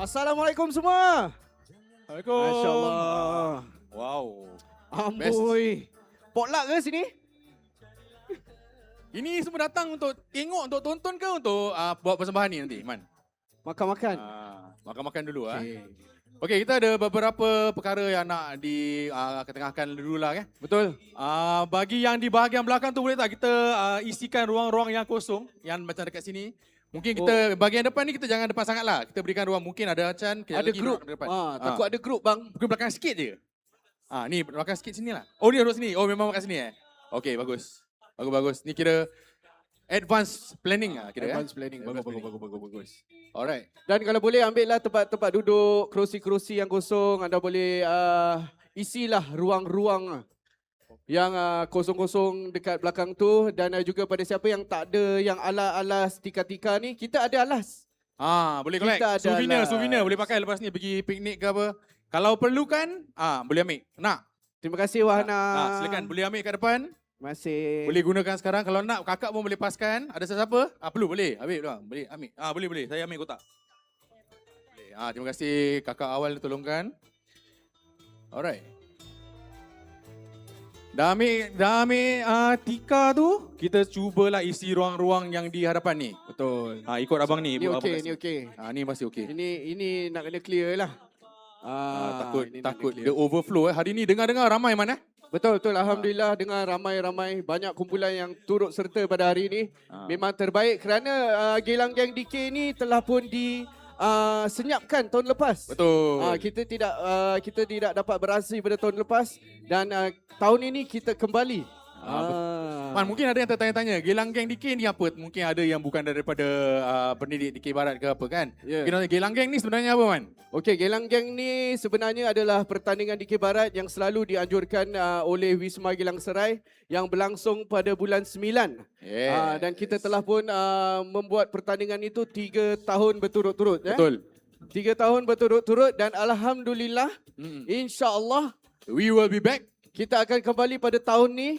Assalamualaikum semua. Assalamualaikum. Masya Allah. Wow. Amboi. Potluck ke sini? Ini semua datang untuk tengok, untuk tonton ke untuk buat persembahan ni nanti, Man? Makan-makan. Makan-makan dulu. Okay. Okey, kita ada beberapa perkara yang nak ketengahkan dulu lah. Betul. Bagi yang di bahagian belakang tu boleh tak kita isikan ruang-ruang yang kosong, yang macam dekat sini. Mungkin kita bahagian depan ni kita jangan depan sangat lah. Kita berikan ruang, mungkin ada Chan. Ada grup. Takut ada grup bang. Mungkin belakang sikit je. Ni belakang sikit sini lah. Oh, ni duduk sini. Oh, memang belakang sini Okey, bagus. Bagus-bagus. Ni kira advance planning lah kira. Advance planning. Bagus. Alright. Dan kalau boleh ambillah tempat-tempat duduk, kerusi-kerusi yang kosong. Anda boleh isilah ruang-ruang yang kosong-kosong dekat belakang tu. Dan juga pada siapa yang tak ada yang alas-alas tika-tika ni, kita ada alas. Boleh collect. Souvenir boleh pakai lepas ni pergi piknik ke apa. Kalau perlukan, boleh ambil. Nak? Terima kasih Wahana. Silakan boleh ambil kat depan. Masih. Boleh gunakan sekarang. Kalau nak, kakak pun boleh paskan. Ada sesiapa? Perlu, boleh. Ambil doang. Boleh, ambil. Boleh. Saya ambil kotak. Boleh. Terima kasih kakak awal tolongkan. Alright. Dah ambil tika tu, kita cubalah isi ruang-ruang yang di hadapan ni. Betul. Ikut abang ni. Ini okey. Ni masih okey. Ini nak kena clear lah. Takut dia overflow. Hari ni dengar-dengar ramai mana? Betul. Alhamdulillah dengan ramai-ramai banyak kumpulan yang turut serta pada hari ini. Memang terbaik kerana Geylang Gang DK ni telah pun senyapkan tahun lepas. Betul. Kita tidak dapat beraksi pada tahun lepas dan tahun ini kita kembali. Man, mungkin ada yang tertanya-tanya, Geylang Gang DK ni apa? Mungkin ada yang bukan daripada pendidik DK Barat ke apa kan? Yeah. Geylang Gang ni sebenarnya apa, Man? Okey, Geylang Gang ni sebenarnya adalah pertandingan DK Barat yang selalu dianjurkan oleh Wisma Geylang Serai yang berlangsung pada bulan 9. Yes. Dan kita telah pun membuat pertandingan itu 3 tahun berturut-turut. Betul. 3 tahun berturut-turut dan Alhamdulillah, insya-Allah we will be back. Kita akan kembali pada tahun ni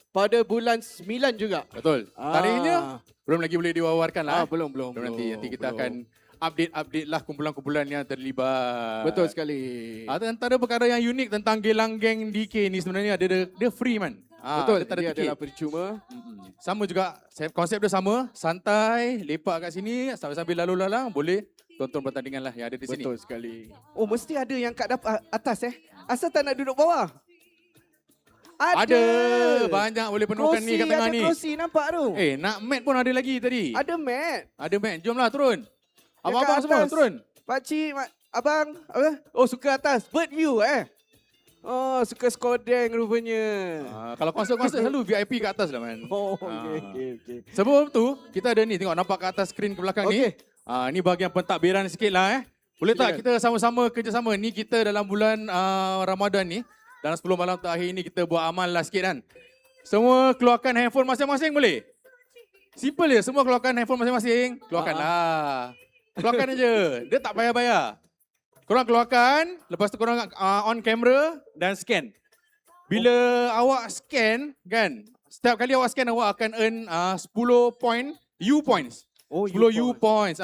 pada bulan 9 juga. Betul. Tarikhnya belum lagi boleh diwawarkan lah. Belum. Nanti kita akan update lah kumpulan-kumpulan yang terlibat. Betul sekali. Antara perkara yang unik tentang Geylang Gang DK ni sebenarnya dia free, Man. Betul, dia adalah percuma. Sama juga, konsep dia sama. Santai, lepak kat sini, sambil lalu lalang boleh tonton pertandingan lah yang ada di sini. Betul sekali. Oh, mesti ada yang kat atas Asal tak nak duduk bawah? Ada. Banyak boleh penuhkan ni kat tengah ni. Ada kerusi nampak tu. Nak mat pun ada lagi tadi. Ada mat. Ada mat. Jomlah turun. Abang-abang Dekat semua atas. turun. Pakcik, abang, apa? Oh, suka atas. Bird view Oh, suka skodeng rupanya. Kalau konsert-konsert selalu VIP kat atas lah, Man. Oh, okey. Sebelum tu, kita ada ni. Tengok nampak kat atas skrin ke belakang ni. Ni bahagian pentadbiran sikit lah. Boleh tak kita sama-sama kerjasama. Ni kita dalam bulan Ramadan ni. Dalam 10 malam terakhir ni kita buat amal lah sikit kan. Semua keluarkan handphone masing-masing boleh? Simple je. Semua keluarkan handphone masing-masing. Keluarkanlah. Keluarkan aja. Dia tak payah bayar. Korang keluarkan. Lepas tu korang on camera dan scan. Bila awak scan kan. Setiap kali awak scan awak akan earn 10 point U points. 10 U points.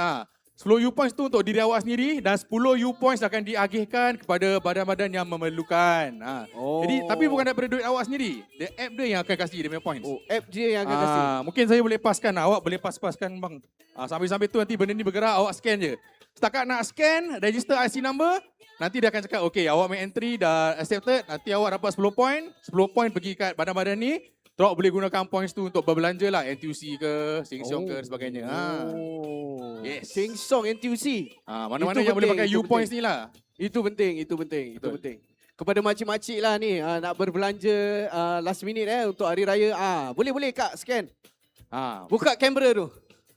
10 U points tu untuk diri awak sendiri dan 10 U points akan diagihkan kepada badan-badan yang memerlukan. Jadi tapi bukan daripada duit awak sendiri. Dia app dia yang akan kasih dia punya points. App dia yang akan kasih. Mungkin saya boleh paskan, awak boleh paskan bang. Sambil-sambil tu nanti benda ni bergerak, awak scan je. Setakat nak scan, register IC number, nanti dia akan cakap, okay, awak main entry dah accepted, nanti awak dapat 10 point. 10 point pergi kat badan-badan ni. Terus awak boleh gunakan points tu untuk berbelanja lah, NTUC ke, Sheng Siong ke sebagainya. Yes. Sheng Siong NTUC. Mana-mana yang boleh pakai U points ni lah. Itu penting. Kepada makcik-makcik lah ni nak berbelanja last minute untuk hari raya. Boleh Kak scan. Buka kamera tu.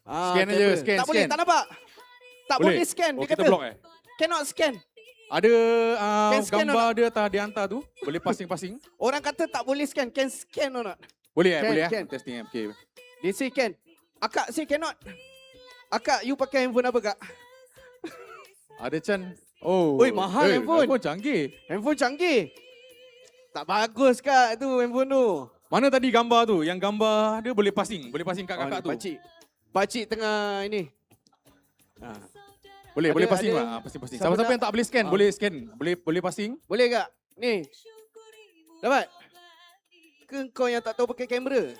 Scan aja, scan. Tak boleh, tak nampak. Tak boleh scan. Dia kita kata block cannot scan. Ada scan gambar dia dihantar tu. Boleh pasing-pasing. Orang kata tak boleh scan. Can scan or not? Boleh boleh can. Testing okay. They say can. Akak say cannot. Akak, you pakai handphone apa Kak? Ada Chan. Oh. Oi, mahal handphone. Handphone canggih. Tak bagus Kak tu handphone tu. Mana tadi gambar tu? Yang gambar dia boleh passing kat kakak tu. Pakcik tengah ini. Boleh, Ada- boleh passing ada- lah. Passing. siapa Siapa-siapa nak? yang tak boleh scan, boleh scan. Boleh passing. Boleh tak? Ni. Dapat? Ke kau yang tak tahu pakai kamera?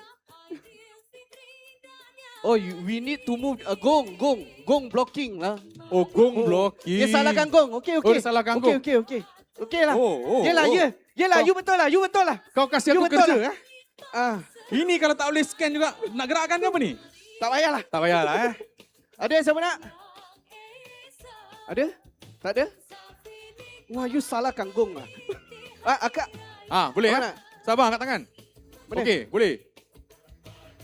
Oh, we need to move gong blocking lah. Oh, gong blocking. Dia salahkan gong. Okey. Oh, dia salahkan gong. Okey. Okey lah. Oh. Yelah, Kau- you betul lah. Kau kasih You aku betul kerja lah. Ah, Ini kalau tak boleh scan juga, nak gerakkan ke apa ni? tak payahlah. Tak payahlah Ada siapa nak? Ada? Tak ada? Wah, you salahkan gong lah. Akak. Boleh Mana? Sabar, angkat tangan. Boleh? Okey, boleh.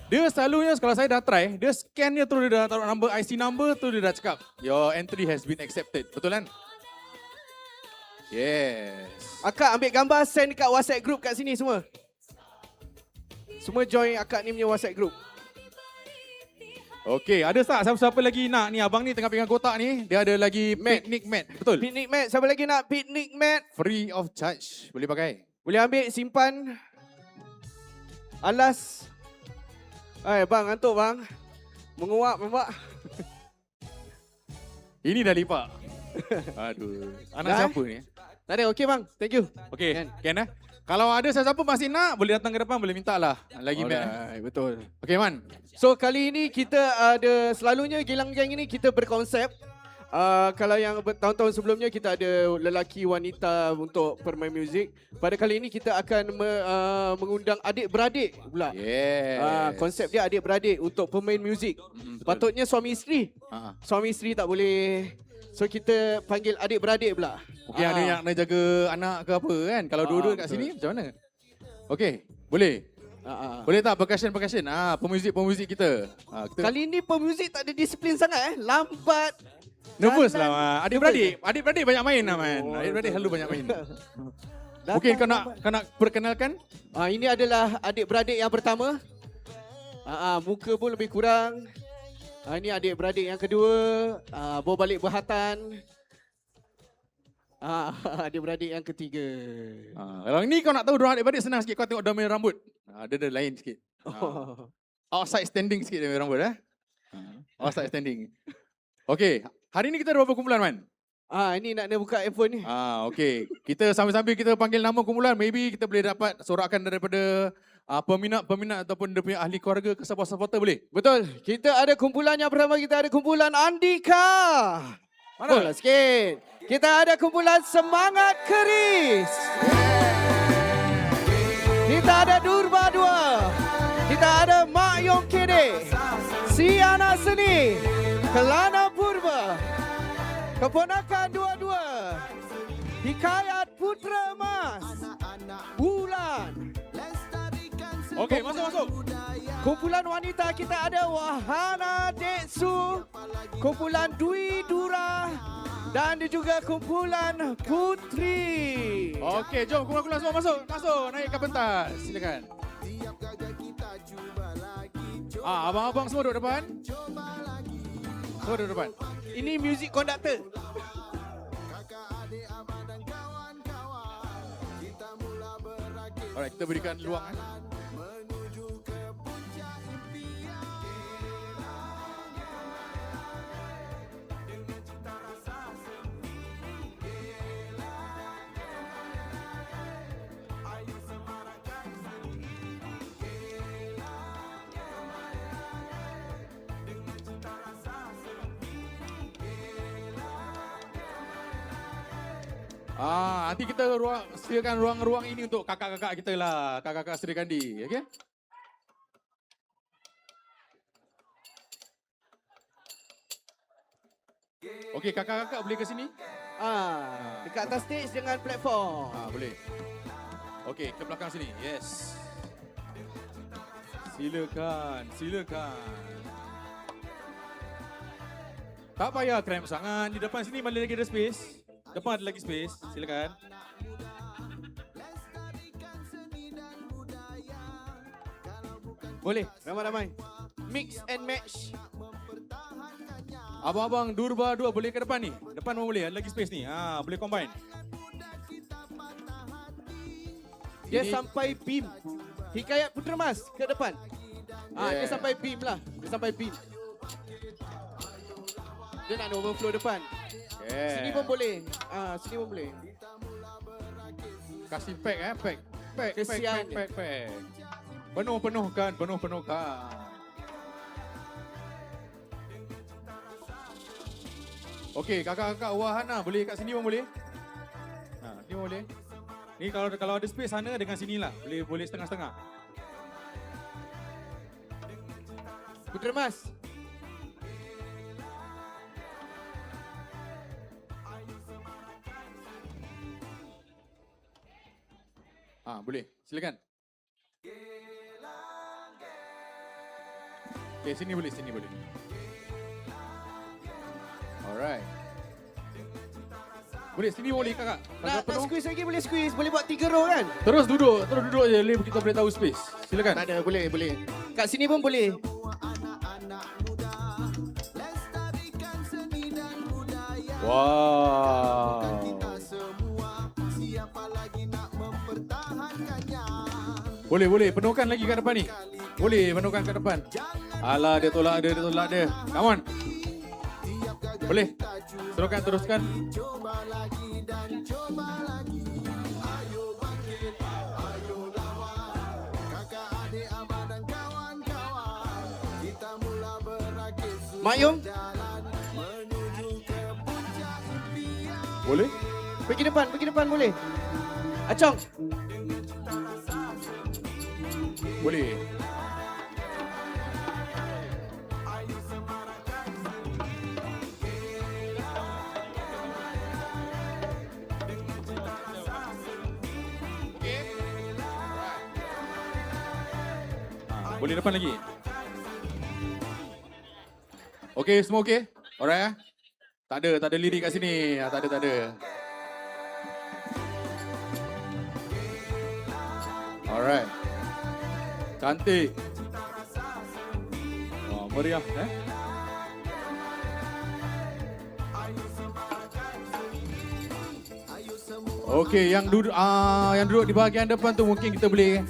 Dia selalunya kalau saya dah try, dia scan dia terus dia dah taruh number IC number tu dia dah cakap your entry has been accepted. Betul kan? Yes. Akak ambil gambar send dekat WhatsApp group kat sini semua. Semua join akak ni punya WhatsApp group. Okey, ada tak siapa-siapa lagi nak ni abang ni tengah pegang kotak ni, dia ada lagi picnic mat. Betul. Picnic mat, siapa lagi nak picnic mat? Free of charge. Boleh pakai. Boleh ambil, simpan. Alas. Bang, ngantuk bang. Menguap, nampak? Ini dah lipat. Aduh. Anak Dah, siapa ni? Tak ada, okey bang. Thank you. Okey, Kan? Ken Kalau ada siapa masih nak, boleh datang ke depan, boleh minta lah. Lagi mat. Alright, betul. Okey, Man. So kali ini kita ada, selalunya Gilang Gang ini kita berkonsep. Kalau yang tahun-tahun sebelumnya kita ada lelaki wanita untuk permain muzik. Pada kali ini kita akan mengundang adik-beradik pula. Yes. Konsep dia adik-beradik untuk pemain muzik. Betul. Patutnya suami isteri. Suami isteri tak boleh. So kita panggil adik-beradik pula. Okey, ada yang nak jaga anak ke apa kan? Kalau dua-dua kat betul. sini macam mana? Okey, boleh. Boleh tak percussion? Pemuzik kita. Kita Kali ini pemuzik tak ada disiplin sangat lambat. nervous Jalan. lah. Adik-beradik banyak main lah Man. Adik-beradik selalu banyak main. Mungkin kau nak perkenalkan? Ini adalah adik-beradik yang pertama. Muka pun lebih kurang. Ini adik-beradik yang kedua. Berbalik berhatan. Adik-beradik yang ketiga. Kalau ni kau nak tahu dorang adik-beradik senang sikit, kau tengok dia main rambut. Dia ada lain sikit. Outside standing sikit dia main rambut Outside standing. Okey, hari ni kita ada berapa kumpulan Man? Ini nak buka handphone ni. Okey. Kita sambil-sambil kita panggil nama kumpulan, maybe kita boleh dapat sorakan daripada peminat ataupun dia punya ahli keluarga ke supporter boleh? Betul. Kita ada kumpulan yang pertama, kita ada kumpulan Andika. Mana? Sikit. Kita ada kumpulan Semangat Keris. Kita ada Durba 2. Kita ada Mak Yong Kede. Si Anak Seni. Kelana Purba. Keponakan dua-dua. Hikayat Putra Emas. Bulan. Okey, masuk. Kumpulan wanita kita ada Wahana Deksu, kumpulan Dwi Dura dan juga kumpulan Putri. Okey, jom kumpulan semua masuk. Naik ke pentas. Silakan. Abang-abang semua duduk depan. Semua duduk depan. Ini music conductor. Alright, kita berikan luang. Nanti kita sediakan ruang-ruang ini untuk kakak-kakak kita lah, kakak-kakak Sri Kandi, okey? Okey, kakak-kakak boleh ke sini? Dekat atas stage dengan platform. Boleh. Okey, ke belakang sini. Yes. Silakan. Tak payah cramp sangat. Di depan sini mana lagi ada space? Depan ada lagi space. Silakan. Boleh, ramai-ramai. Mix and match. Abang-abang Durba 2 boleh ke depan ni? Depan pun boleh. Ada lagi space ni. Boleh combine. Dia Ini- sampai beam. Hikayat Putra Emas ke depan. Dia Yeah. sampai beam lah. Dia sampai beam. Dia nak overflow depan. Sini pun boleh. Sini pun boleh. Kasih pack pack. Pack. Kesian Penuhkan. Okey, kakak-kakak wahana boleh kat sini pun boleh. Sini pun boleh. Ni kalau ada space sana dengan sinilah. Boleh setengah-setengah. Putera Mas. Boleh. Silakan. Okay, sini boleh. Alright. Boleh, sini boleh kakak. Nak squeeze lagi boleh squeeze. Boleh buat 3 row kan? Terus duduk je. Kita boleh tahu space. Silakan. Tak ada, boleh. Kat sini pun boleh. Wow. Boleh. Penuhkan lagi kat depan ni. Boleh, penuhkan kat depan. Alah, dia tolak dia. Come on. Boleh. Teruskan. Mak Yong, Boleh? pergi depan boleh. Acong. Boleh. Boleh depan lagi. Okey, semua okey? Alright. Tak ada lirik kat sini. Tak ada. Alright. Cantik. Meriah Okey, yang duduk di bahagian depan tu mungkin kita boleh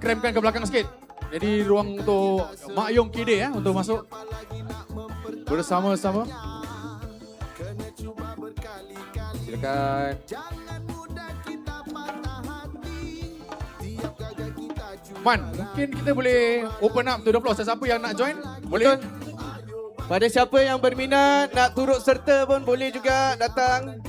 crampkan ke belakang sikit. Jadi ruang untuk Mak Yong KD untuk masuk bersama-sama. Silakan. Man, mungkin kita boleh open up to the floor. Siapa yang nak join? Boleh? Pada siapa yang berminat nak turut serta pun boleh juga datang.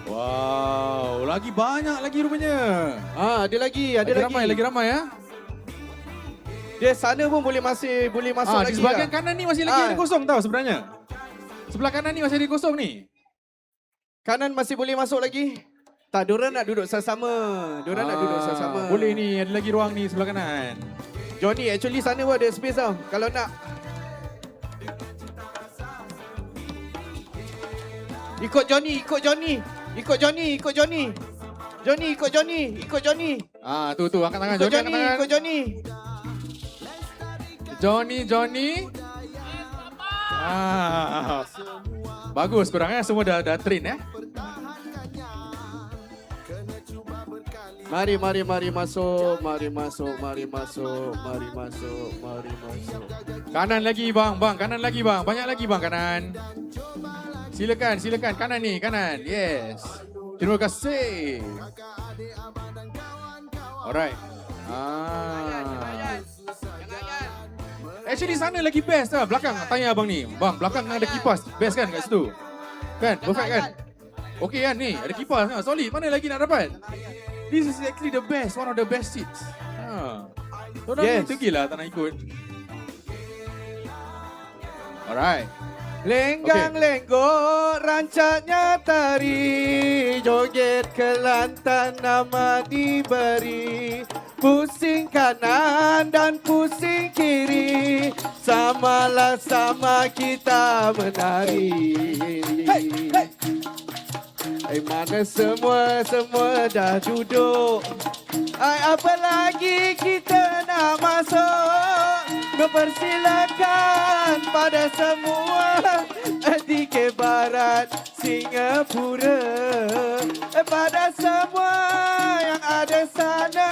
Wow, lagi banyak lagi rupanya. Ada lagi. Lagi ramai ya. Dia sana pun boleh masuk lagi. Di sebahagian kanan ni masih lagi ada kosong tau sebenarnya. Sebelah kanan ni masih ada kosong ni. Kanan masih boleh masuk lagi. Tak, diorang nak duduk sama-sama. Boleh ni, ada lagi ruang ni sebelah kanan. Johnny, actually sana pun ada space tau. Kalau nak. Ikut Johnny. Johnny, ikut Johnny. Tu angkat tangan. Ikut Johnny. Johnny. Bagus korang semua dah train Mari masuk. Kanan lagi bang. Banyak lagi bang kanan. Silakan kanan. Yes. Terima kasih. Alright. Actually sana lagi best lah. Belakang tanya abang ni. Bang, belakang ada kipas. Best kan kat situ? Kan? Perfect kan? Okey kan ni? Ada kipas. Solid. Mana lagi nak dapat? This is actually the best. One of the best seats. Yes. Tegilah tak nak ikut. Alright. Lenggang lenggok rancaknya tari, joget kelantan nama diberi, pusing kanan dan pusing kiri, samalah sama kita menari. Mana semua dah duduk, apa lagi kita nak masuk? mempersilakan pada semua di ke barat Singapura, pada semua yang ada sana,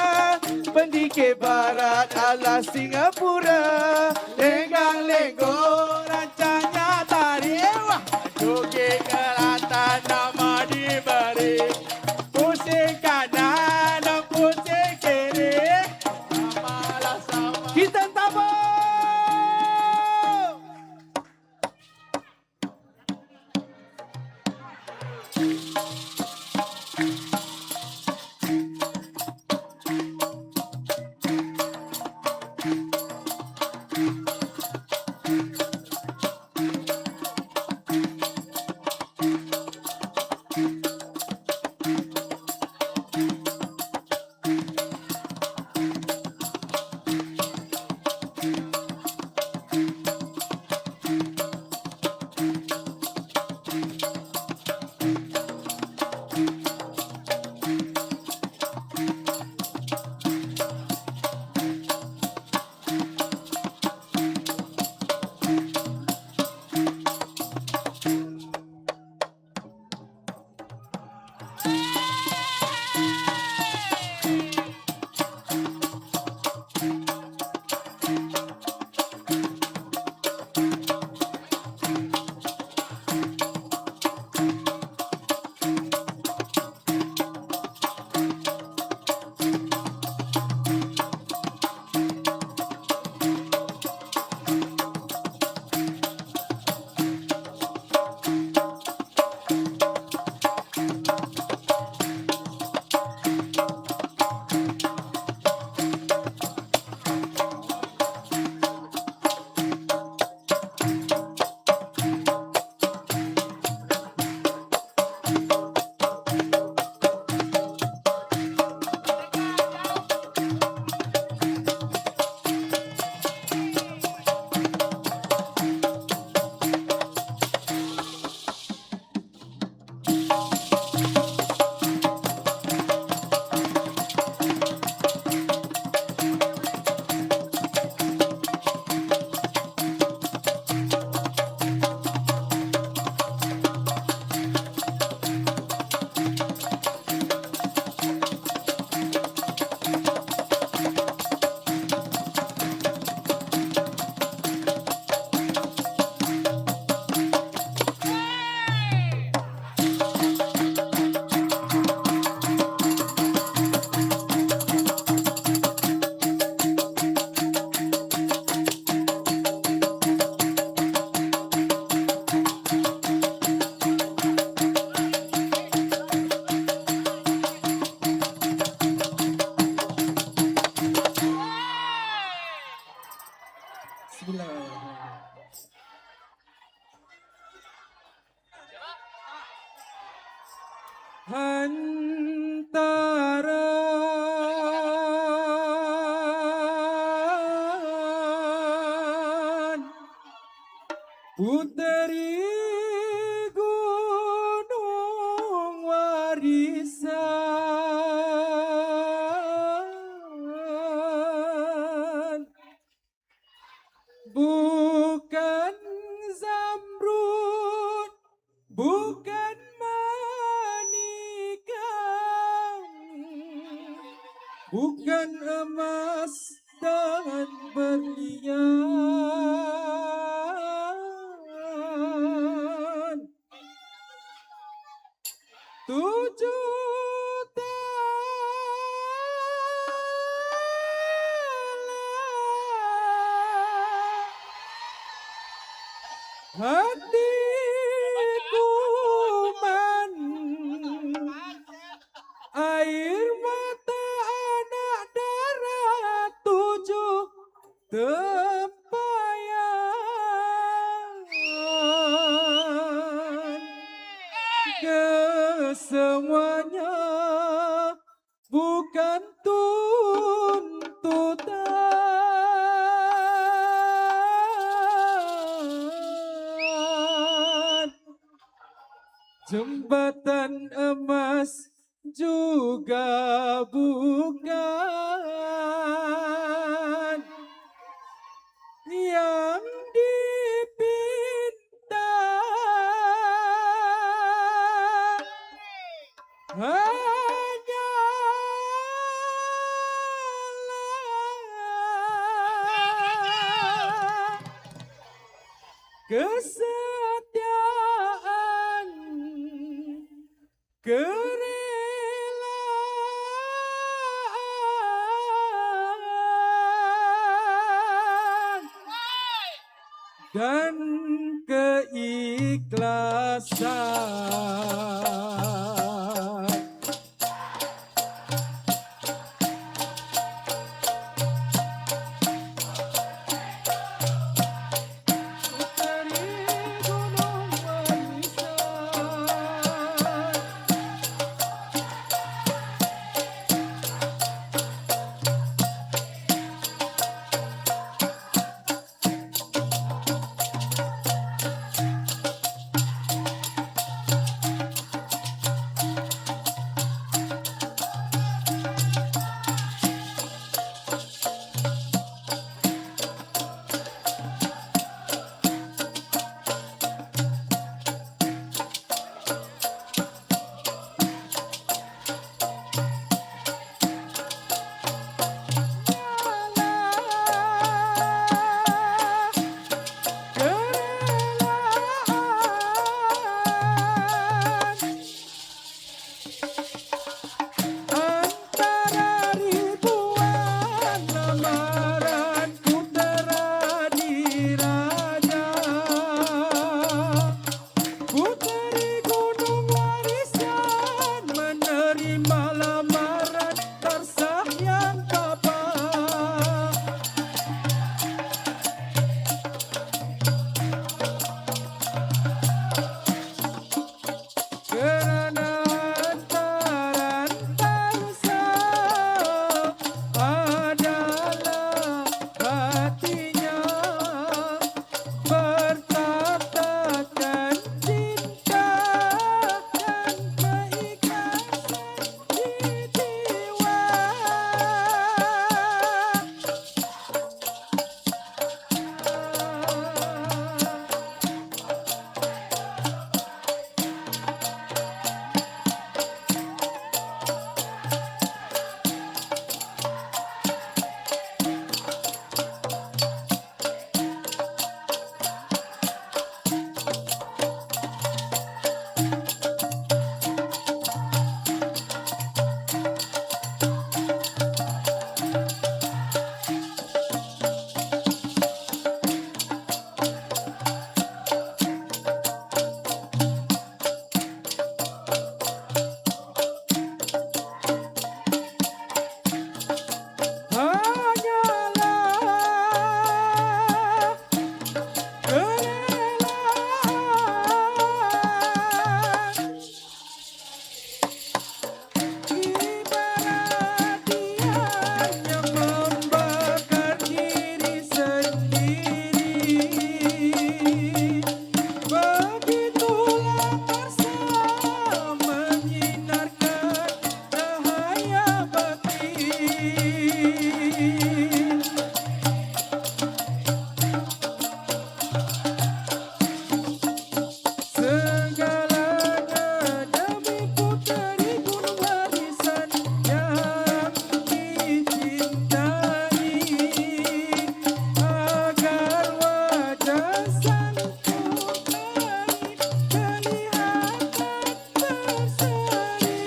pendikir barat ala Singapura, lenggang lenggong rancangnya tarik, joget kelatan nama diberi, pusing kanan dan pusing kiri, samalah sama. Kita tabung. Antara puteri gunung warisan, bukan zamrud, bukan manikam, bukan emas dan berlian. 7 hatiku man, air mata anak darah 7 tempayan. Kesemuanya bukan tuntutan, jembatan emas juga bukan. kesetiaan, kerelaan, dan keikhlasan. Dari gunung barisan, antara ribuan lamaran putera diraja, puteri gunung warisan menerima lamaran tersah yang papa. Kerana hantaran bangsa adalah hatinya, bertatakan cinta dan keikhlasan di jiwa. Hanyalah kerelaan, ibarat dia yang membakar diri sendiri. Begitulah bersama menyinarkan cahaya batin. Segalanya demi puteri gunung warisan yang dicintai, agar wajah sang puteri kelihatan berseri.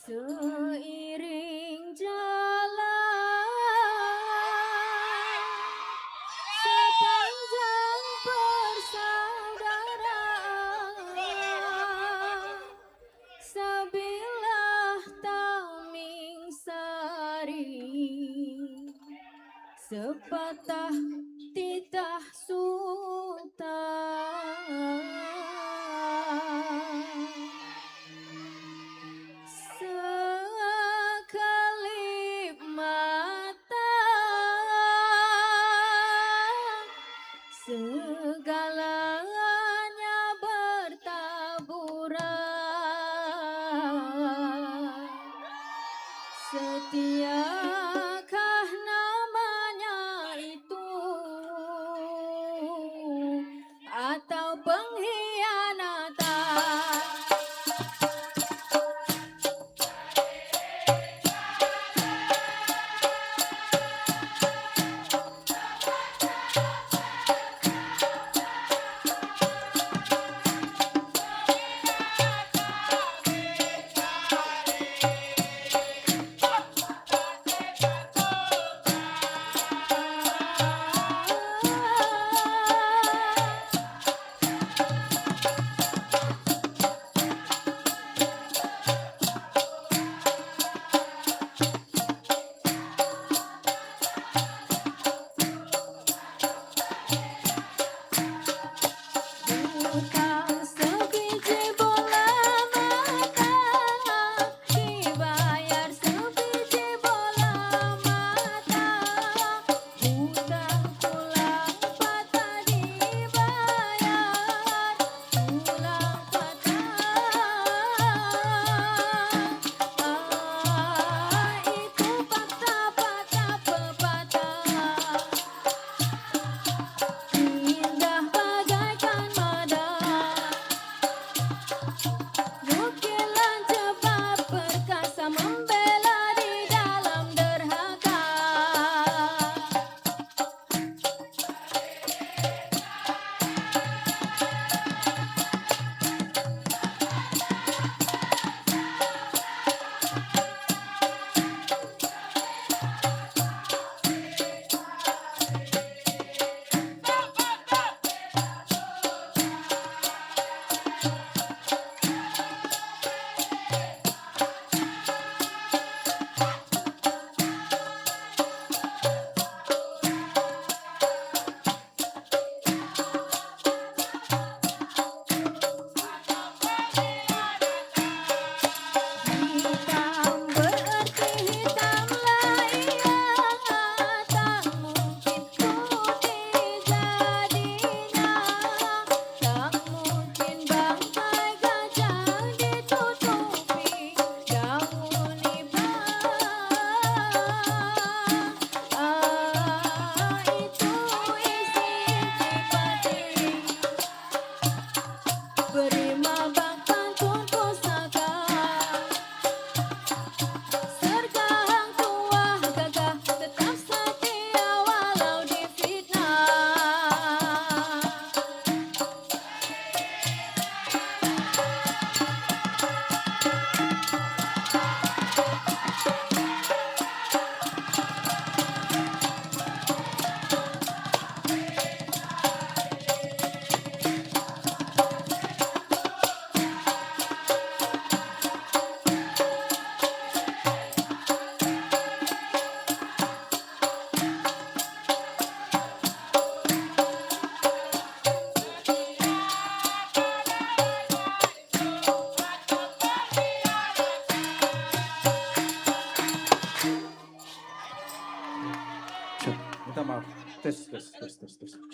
Seiring jalan sepanjang persaudaraan, sabilah taming sari, sepatah titah sultan. Sekelip mata segalanya bertaburan. Setiakah namanya itu atau pengkhianatan?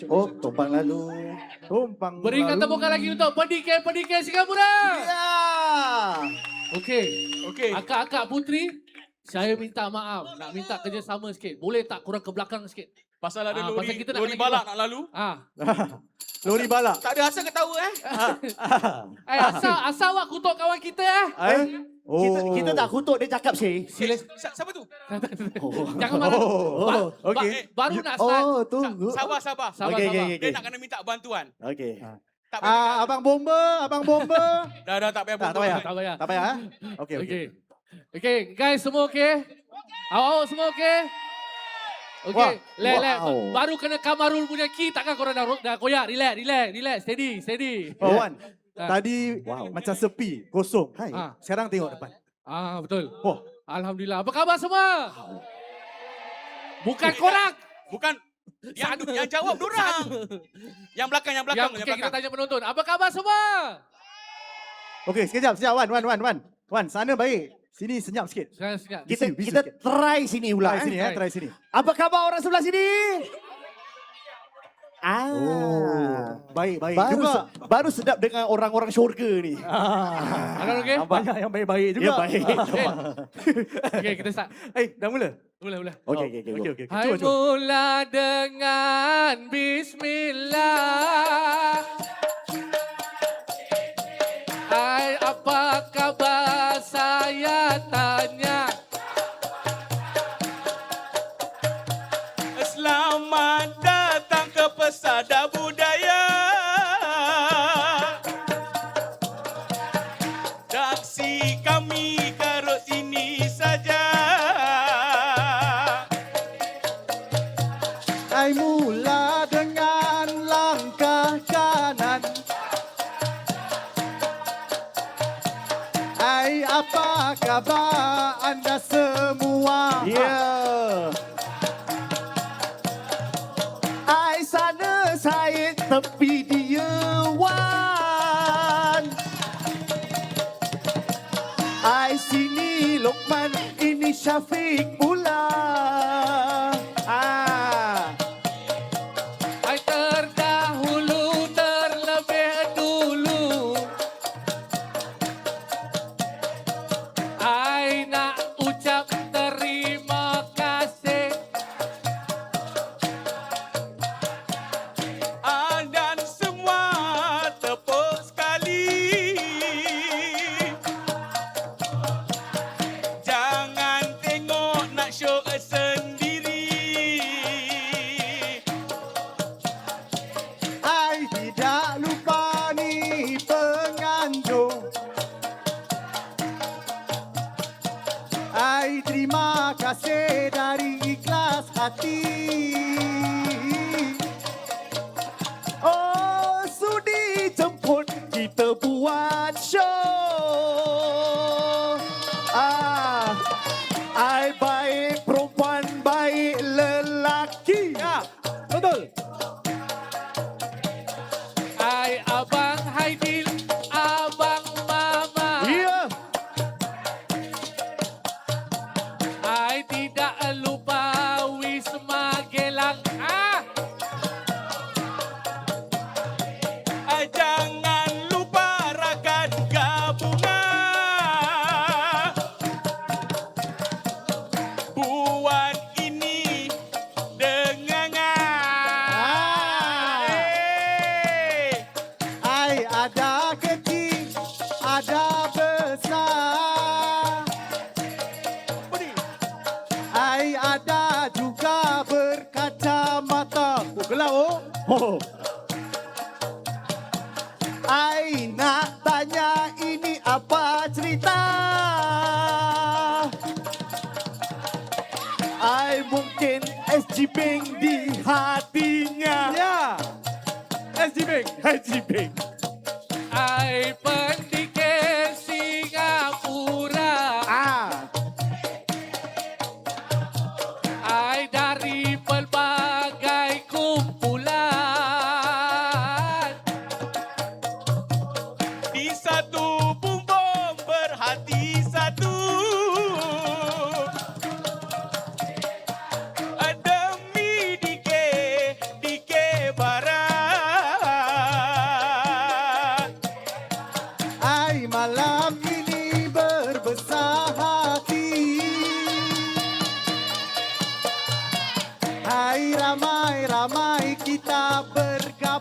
Oh, tumpang lalu. Tumpang Berikan lalu. tepukan lagi untuk pendikai-pendikai Singapura. Ya. Okey. Okey. Akak-akak putri, saya minta maaf. Nak minta kerjasama sikit. Boleh tak korang ke belakang sikit? Pasal ada Pasal kita nak lori kena balak kena- nak lalu. Lori balak. Tak ada asal ketawa Asal awak kutuk kawan kita Oh. Kita tak kutuk dia cakap sih. Sila, Siapa tu? jangan marah. Oh, okey. Baru nak start. Oh, tunggu. Sabar. Sabar, Okey, sabar. okey, Dia okey. nak kena minta bantuan. Okey. Tak payah. Abang bomba. Dah tak payah Tak buat. payah. Tak payah. Tak payah. Okey, okey. Okey. Okey, guys semua okey? Awak semua okey? Okey, wow. baru kena Kamarul punya key, takkan korang dah koyak. Relax. Steady. Oh, Wan. Ah. Tadi Wow. macam sepi, kosong. Hai. Sekarang tengok depan. Betul. Wah. Alhamdulillah. Apa khabar semua? Bukan korang. Bukan yang jawab dorang. Yang belakang. Okey, kita tanya penonton. Apa khabar semua? Okey, sekejap. Wan, sana baik. Sini senyap sikit. Sekarang sekejap. Kita try sini pula. Try sini try sini. Apa khabar orang sebelah sini? Baik. Baru sedap dengan orang-orang syurga ni. Akan okey? Banyak yang baik-baik juga. Ya, baik. Okey, kita start. Dah mula? Mula. Okey. Okey. Hai Cuba. mula dengan Bismillah. Hai apa khabar saya tanya. Selamat datang ke Pesada Budaya. Taksi kami karut sini saja. Hai mula dengan langkah kanan. Hai apa khabar anda semua? Ya. Ai sana saya tepi dia Wan. Ai sini Lokman, ini Syafiq pula. Hai terdahulu terlebih dulu. Hai nak ucap terima kasih. Dan semua tepuk sekali. Jangan tengok nak show sendiri. Ai tidak lupa ni penganjung. Ai terima kasih dari ikhlas hati. Oh, sudi jemput kita buat show. Ai baik perempuan, baik lelaki. Ya, betul. Hai abang Haidil, abang Mama. Ya. Hai tidak lupa Wisma Gelang. Jangan lupa rakan gabungan. Buat ini dengan Ai ada kecil, ada besar. Ai ada juga berkacamata. Oh, gelap oh. Oh. Ai nak tanya ini apa cerita? Ai mungkin SG Bank di hatinya. Ya. SG Bank. SG Bank. Hai pendidik Singapura. Hai dari pelbagai kumpulan. di satu bumbung berhati satu. Demi dike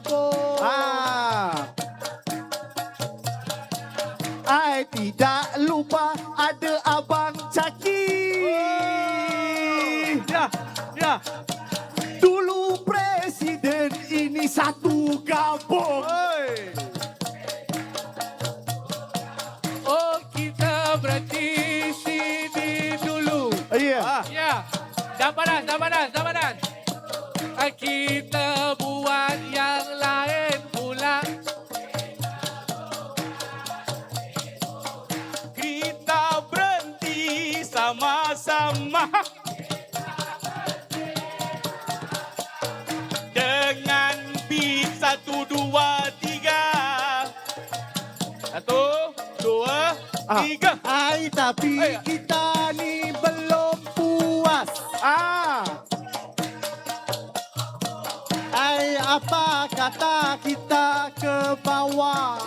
kampung. I tidak lupa ada Abang Caki. Ya. Dulu presiden ini satu kampung. Oh, kita berhenti sini dulu. Ya. Ya. Dah panas. Kita buat yang lain pula. Kita berhenti sama-sama dengan beat 1, 2, 3. 1, 2, 3. Tapi kita ni belum puas. Apa kata kita ke bawah?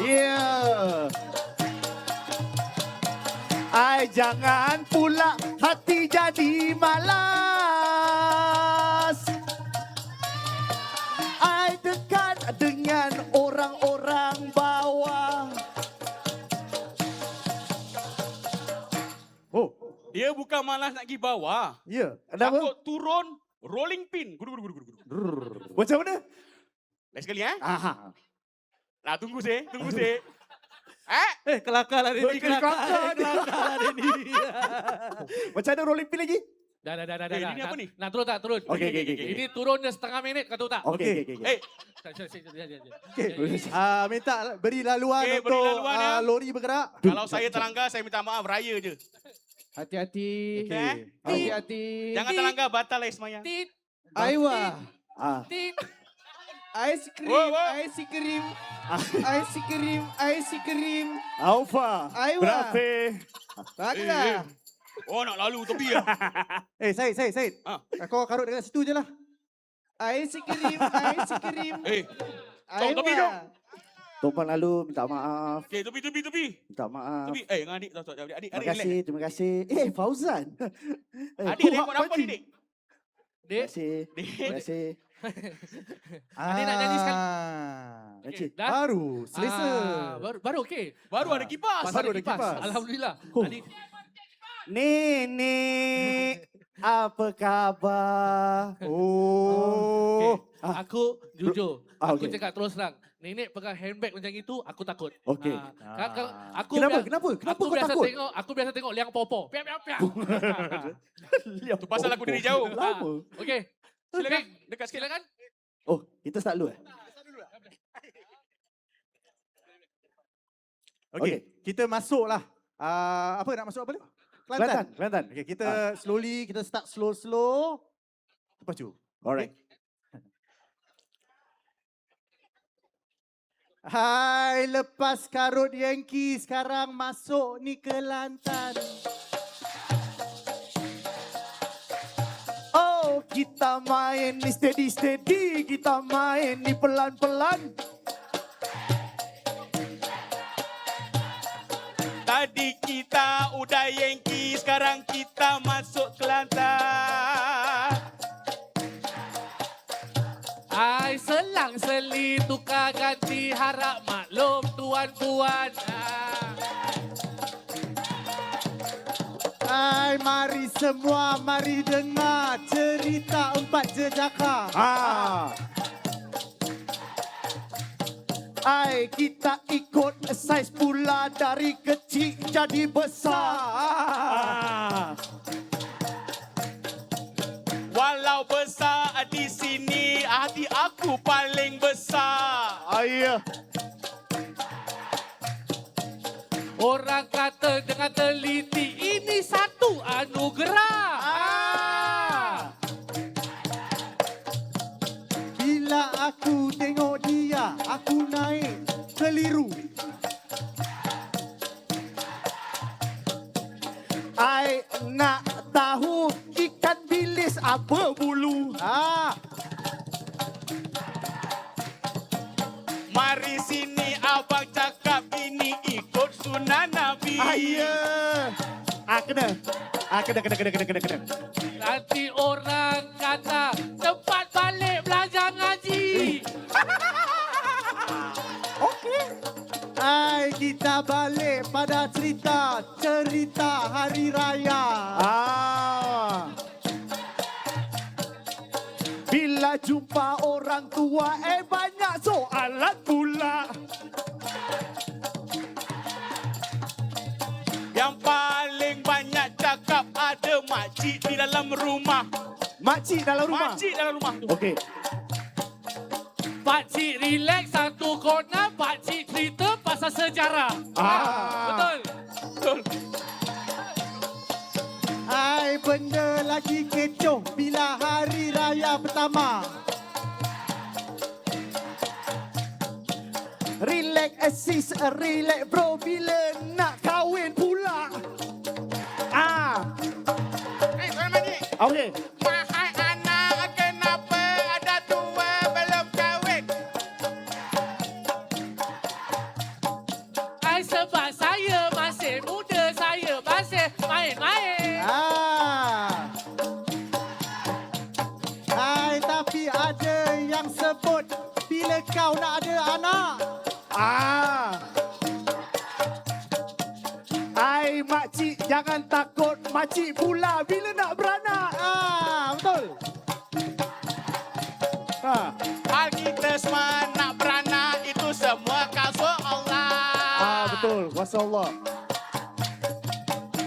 Jangan pula hati jadi malas. Dekat dengan orang-orang bawah. Oh, Dia bukan malas nak pergi bawah. ya. Ada apa? Takut turun rolling pin. Gudu. Macam mana? Lagi sekali Aha. Nah, tunggu sih. Kelakar lah Denny. Kelakar lah Denny. Macam ada rolling pin lagi? Dah. ini apa ni? Nak turun tak? Turun. Okey. Ini turun dia setengah minit, kau tahu tak? Okey. Minta beri laluan Okey, beri untuk laluan, ya. lori bergerak. Kalau saya terlanggar, saya minta maaf. Raya je. Hati-hati. Okey. Hati-hati. Jangan terlanggar, batal lah semayang. Tit, Aiwa. tit. Ais krim, Wow. ais krim. Ais krim. Alfa. Aiwa. Berapa? Taklah. Oh, nak lalu tepi lah. Syed. Kau karut dekat situ je lah. Ais krim. Kau tepi dong. Tumpang lalu, minta maaf. Okay, tepi. Minta maaf. Tepi. Dengan adik. Adik, Terima kasih. Fauzan. Adik, tengok apa ni, Dik? Terima kasih. Terima kasih. Adik nak nyanyi sekali. Okey, dah? baru selesa. Baru okey. Baru ada kipas. Baru ada kipas. Alhamdulillah. Oh. Adik, Nenek, apa khabar? okay. Aku jujur. Aku okey. cakap terus terang. Nenek pegang handbag macam itu, aku takut. Okey. Aku Kenapa aku kau biasa takut? Aku biasa tengok liang popo. Piap. Tu pasal aku dari jauh. Lama. Okey. Silakan. Dekat sikit. Silakan. Oh, kita start dulu Okey, kita masuklah. Apa nak masuk apa ni? Kelantan. Okey, kita slowly, kita start slow. Lepas tu. Alright. Hai, lepas karut Yankee, sekarang masuk ni Kelantan. Oh, kita main ni steady, kita main ni pelan-pelan. Tadi kita udah Yankee, sekarang kita masuk Kelantan. Ai selang-seli tukar ganti harap maklum tuan-puan. Hai, mari semua, mari dengar cerita 4 jejaka. Hai, kita ikut saiz pula dari kecil jadi besar. Walau besar di sini, hati aku paling besar. Ayah. Orang kata dengan teliti ini satu anugerah. Bila aku tengok dia, aku naik keliru. I nak tahu ikan bilis apa bulu. Mari sini abang cakap ini ikut sunnah Nabi. Kena. Nanti orang kata cepat balik belajar ngaji. Hai, kita balik pada cerita hari raya. Bila jumpa orang tua, banyak soalan pula. Yang paling banyak cakap ada makcik di dalam rumah. Makcik dalam rumah. Makcik dalam rumah. Okey. Pakcik relax satu corner, pakcik cerita pasal sejarah. Betul. Betul. Hai, benda lagi kecoh bila hari raya pertama. Relax sis, relax bro, bila nak kahwin pula. Tuan Makcik. Okey. Wahai anak, kenapa ada tua belum kahwin? Ai sebab saya masih muda, saya masih main-main. Hai, tapi ada yang sebut bila kau nak ada anak. Hai makcik, jangan takut. Makcik pula bila nak beranak. Betul. Hal kita semua nak beranak itu semua kasut Allah. Betul. Wasallah.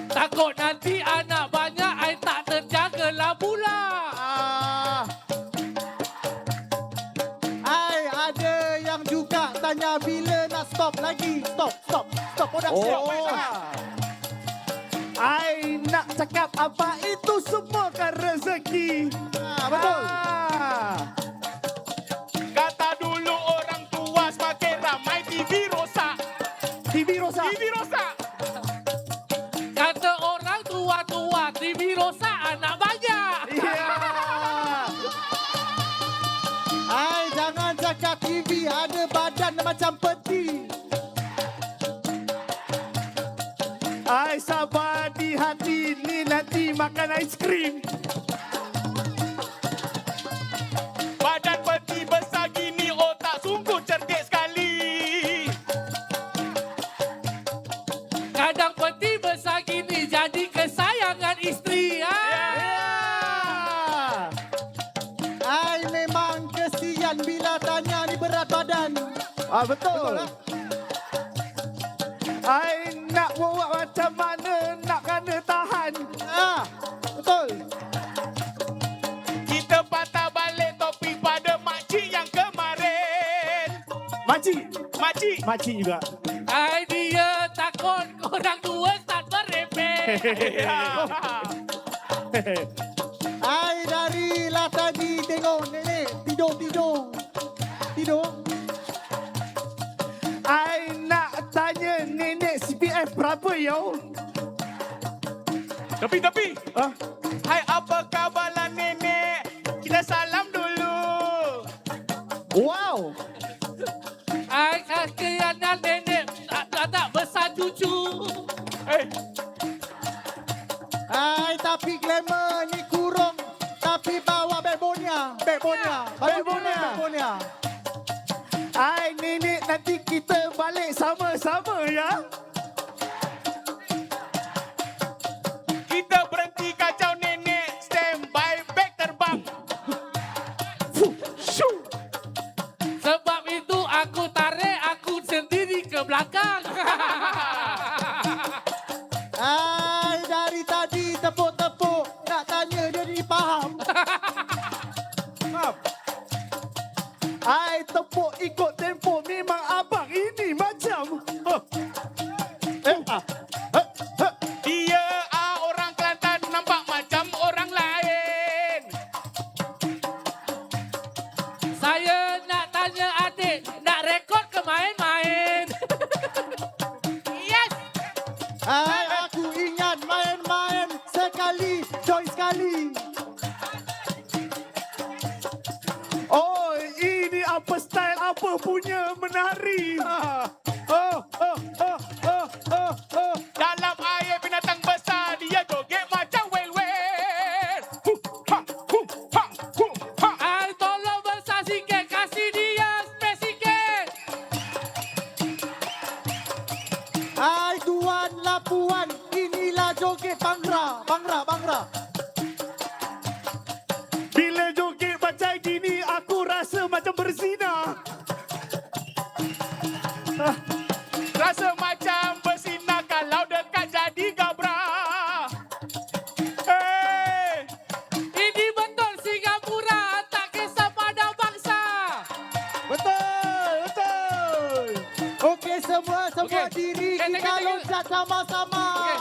Takut nanti anak banyak, ai tak terjagalah pula. Hai, ada yang juga tanya bila nak stop lagi. Stop production. Ai nak cakap apa itu semua kan rezeki. Betul. Kata dulu orang tua semakin ramai TV rosak. TV rosak. TV rosak. Kata orang tua-tua, TV rosak anak banyak. Hai, jangan cakap TV ada badan macam peti. Ai sabar di hati ni nanti makan aiskrim. Badan peti besar gini, otak sungguh cerdik sekali. Kadang peti besar gini jadi kesayangan isteri. Hai, memang kesian bila tanya ni berat badan. Betul. Ai nak buat macam mana nak kena tahan. Betul. Kita patah balik topik pada makcik yang kemarin. Makcik. Makcik. Makcik juga. Ai dia takut orang tua start merepek. Hai, darilah tadi tengok nenek tidur. Ai nak tanya nenek CPF berapa yo? Tapi. Hai, apa khabarlah nenek? Kita salam dulu. Wow. Ai kasihan nenek tak besar cucu. Hai, tapi glamour ni kurung. Tapi bawa backbone-nya. Backbone-nya. Ai nenek nanti kita balik sama-sama ya. Kita berhenti kacau nenek. Stand by, back terbang. Sebab itu aku tarik aku sendiri ke belakang. Hai, dari tadi tepuk-tepuk. Nak tanya dia ni faham. Ai tepuk ikut tempo memang abang ini macam. Dia orang Kelantan nampak macam orang lain. Saya nak tanya adik, nak rekod ke main-main? Yes. Hai, aku ingat main-main sekali, join sekali. Oh, ini apa style apa punya menari. Dalam air binatang besar dia joget macam whale. Ai tolong besar sikit, kasih dia space sikit. joget Bangra, Bangra. Bila joget macam gini, aku rasa macam berzina. Rasa macam bersinar kalau dekat jadi gabra. Hey! Ini betul Singapura, tak kisah pada bangsa. Betul. Okey semua Okey. diri Okey, thank you, kita thank you. loncat sama-sama. Okey.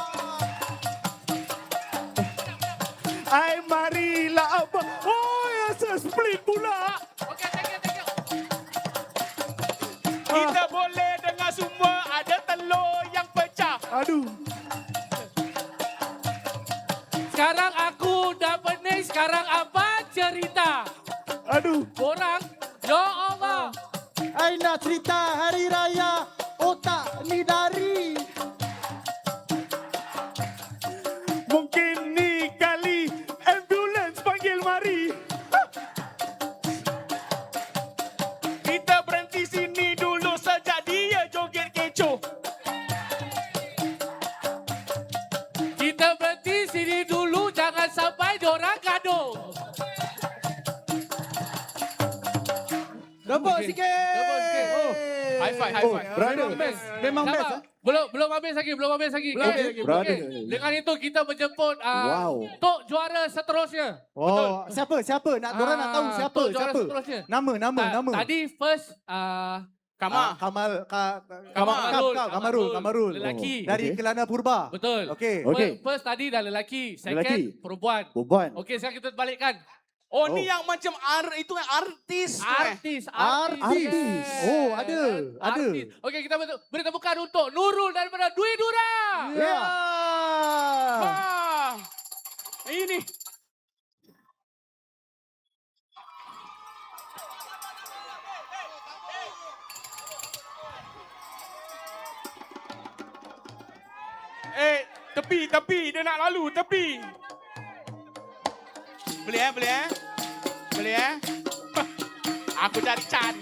Ai marilah apa? Oh, ya split pula. Okey, thank you. Kita boleh dengar semua ada telur yang pecah. Aduh. Sekarang aku dah pening, sekarang apa cerita? Aduh. Korang, ya Allah. Ai nak cerita hari raya otak ni dari. Mungkin ni kali ambulans panggil mari. Kita berhenti sini dulu sejak dia joget kecoh. Kita berhenti sini dulu, jangan sampai diorang gaduh. Double sikit. Double sikit. Oh. High five, high five. Memang best. Memang Sabar. best. Belum habis lagi. Belum habis lagi, brother. Okey. Dengan itu kita menjemput Wow. Tok juara seterusnya. Oh, siapa? Dorang nak tahu siapa? Tok juara Siapa? seterusnya. Nama. Tadi first Kama. Kamarul. Lelaki. Dari Kelana Purba. Betul. Okey. First tadi dah lelaki, second Lelaki. perempuan. Beban. Okey, sekarang kita balikkan. Oh, ni yang macam itu artis. Artis. Artis. Oh, ada. Artis. Okey, kita beri tepukan untuk Nurul daripada Dwi Dura. Ya. Ah, ini. Tepi. Dia nak lalu, tepi. Boleh. Aku cari Chan.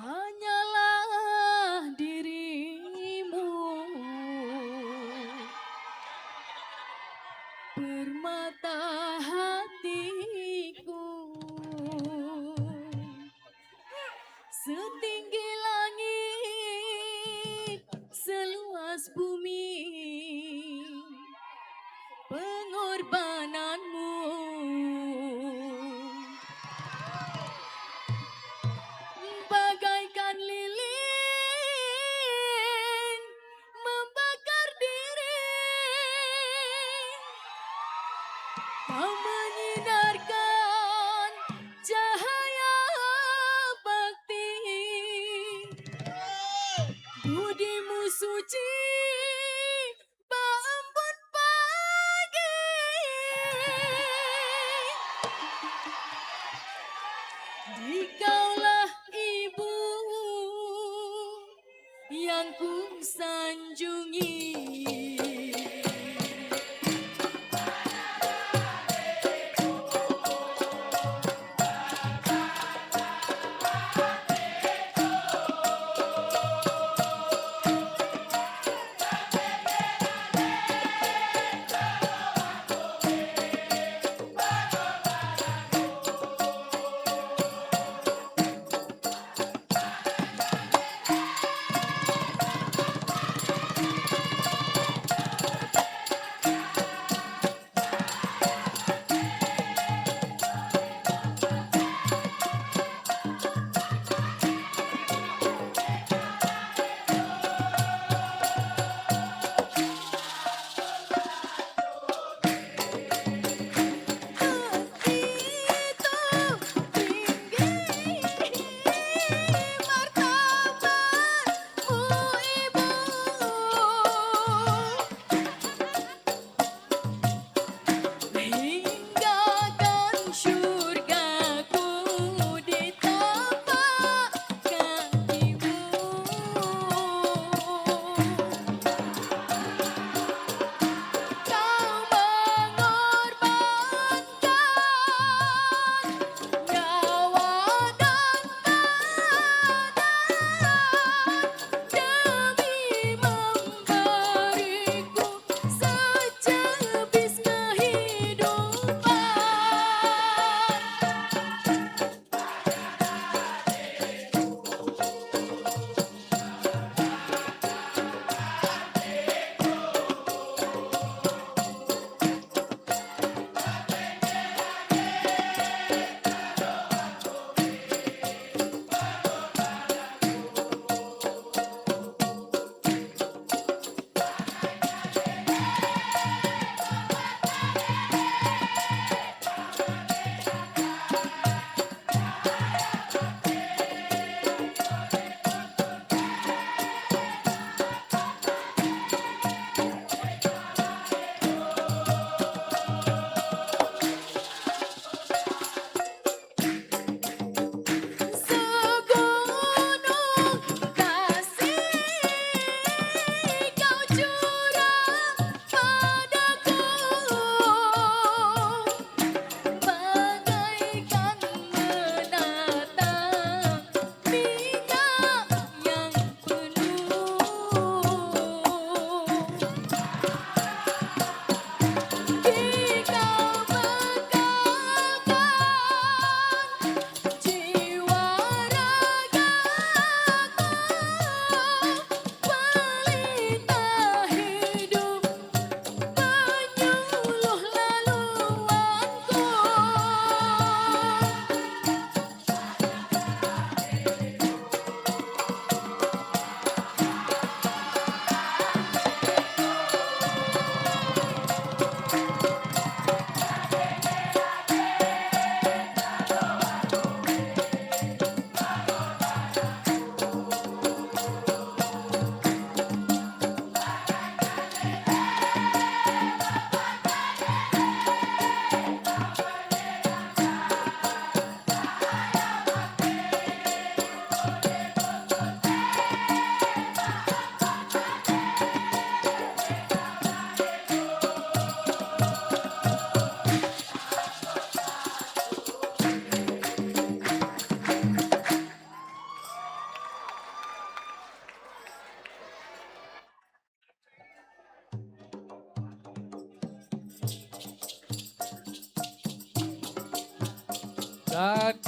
Hanyalah dirimu, permata hatiku, setinggi langit, seluas bumi, pengorbananmu bagaikan lilin membakar diri, kau menyinarkan cahaya bakti, budimu suci beembun pagi. Dikaulah ibu yang ku sanjungi.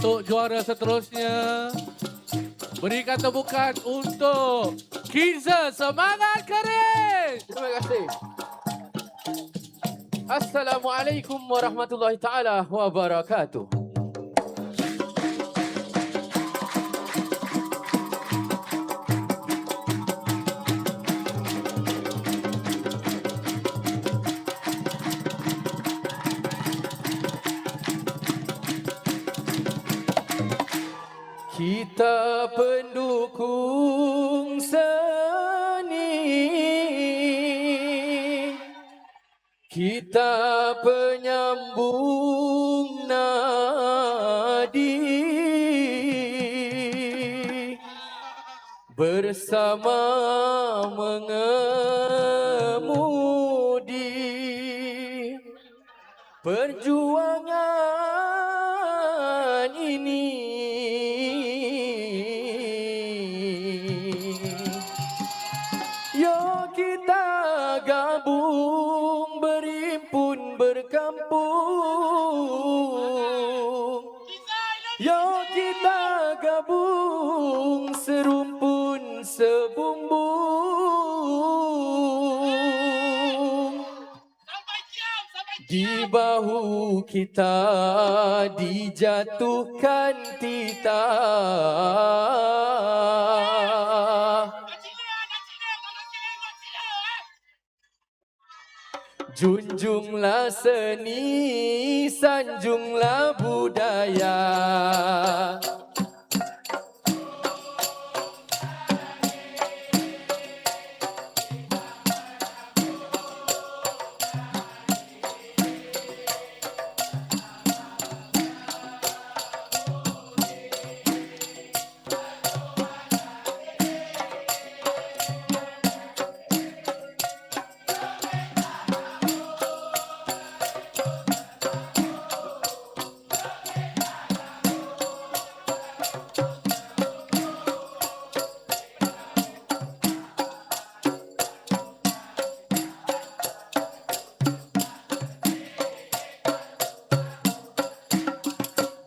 Untuk juara seterusnya, berikan tepukan untuk Kiza. Semangat keris! Terima kasih. Assalamualaikum warahmatullahi taala wabarakatuh. Kita pendukung seni, kita penyambung nadi, bersama mengemudi perjuangan ini. Yo kita gabung, berimpun, berkampung. Yo kita gabung, serumpun, sebumbung. Di bahu kita dijatuhkan titah. Junjunglah seni, sanjunglah budaya.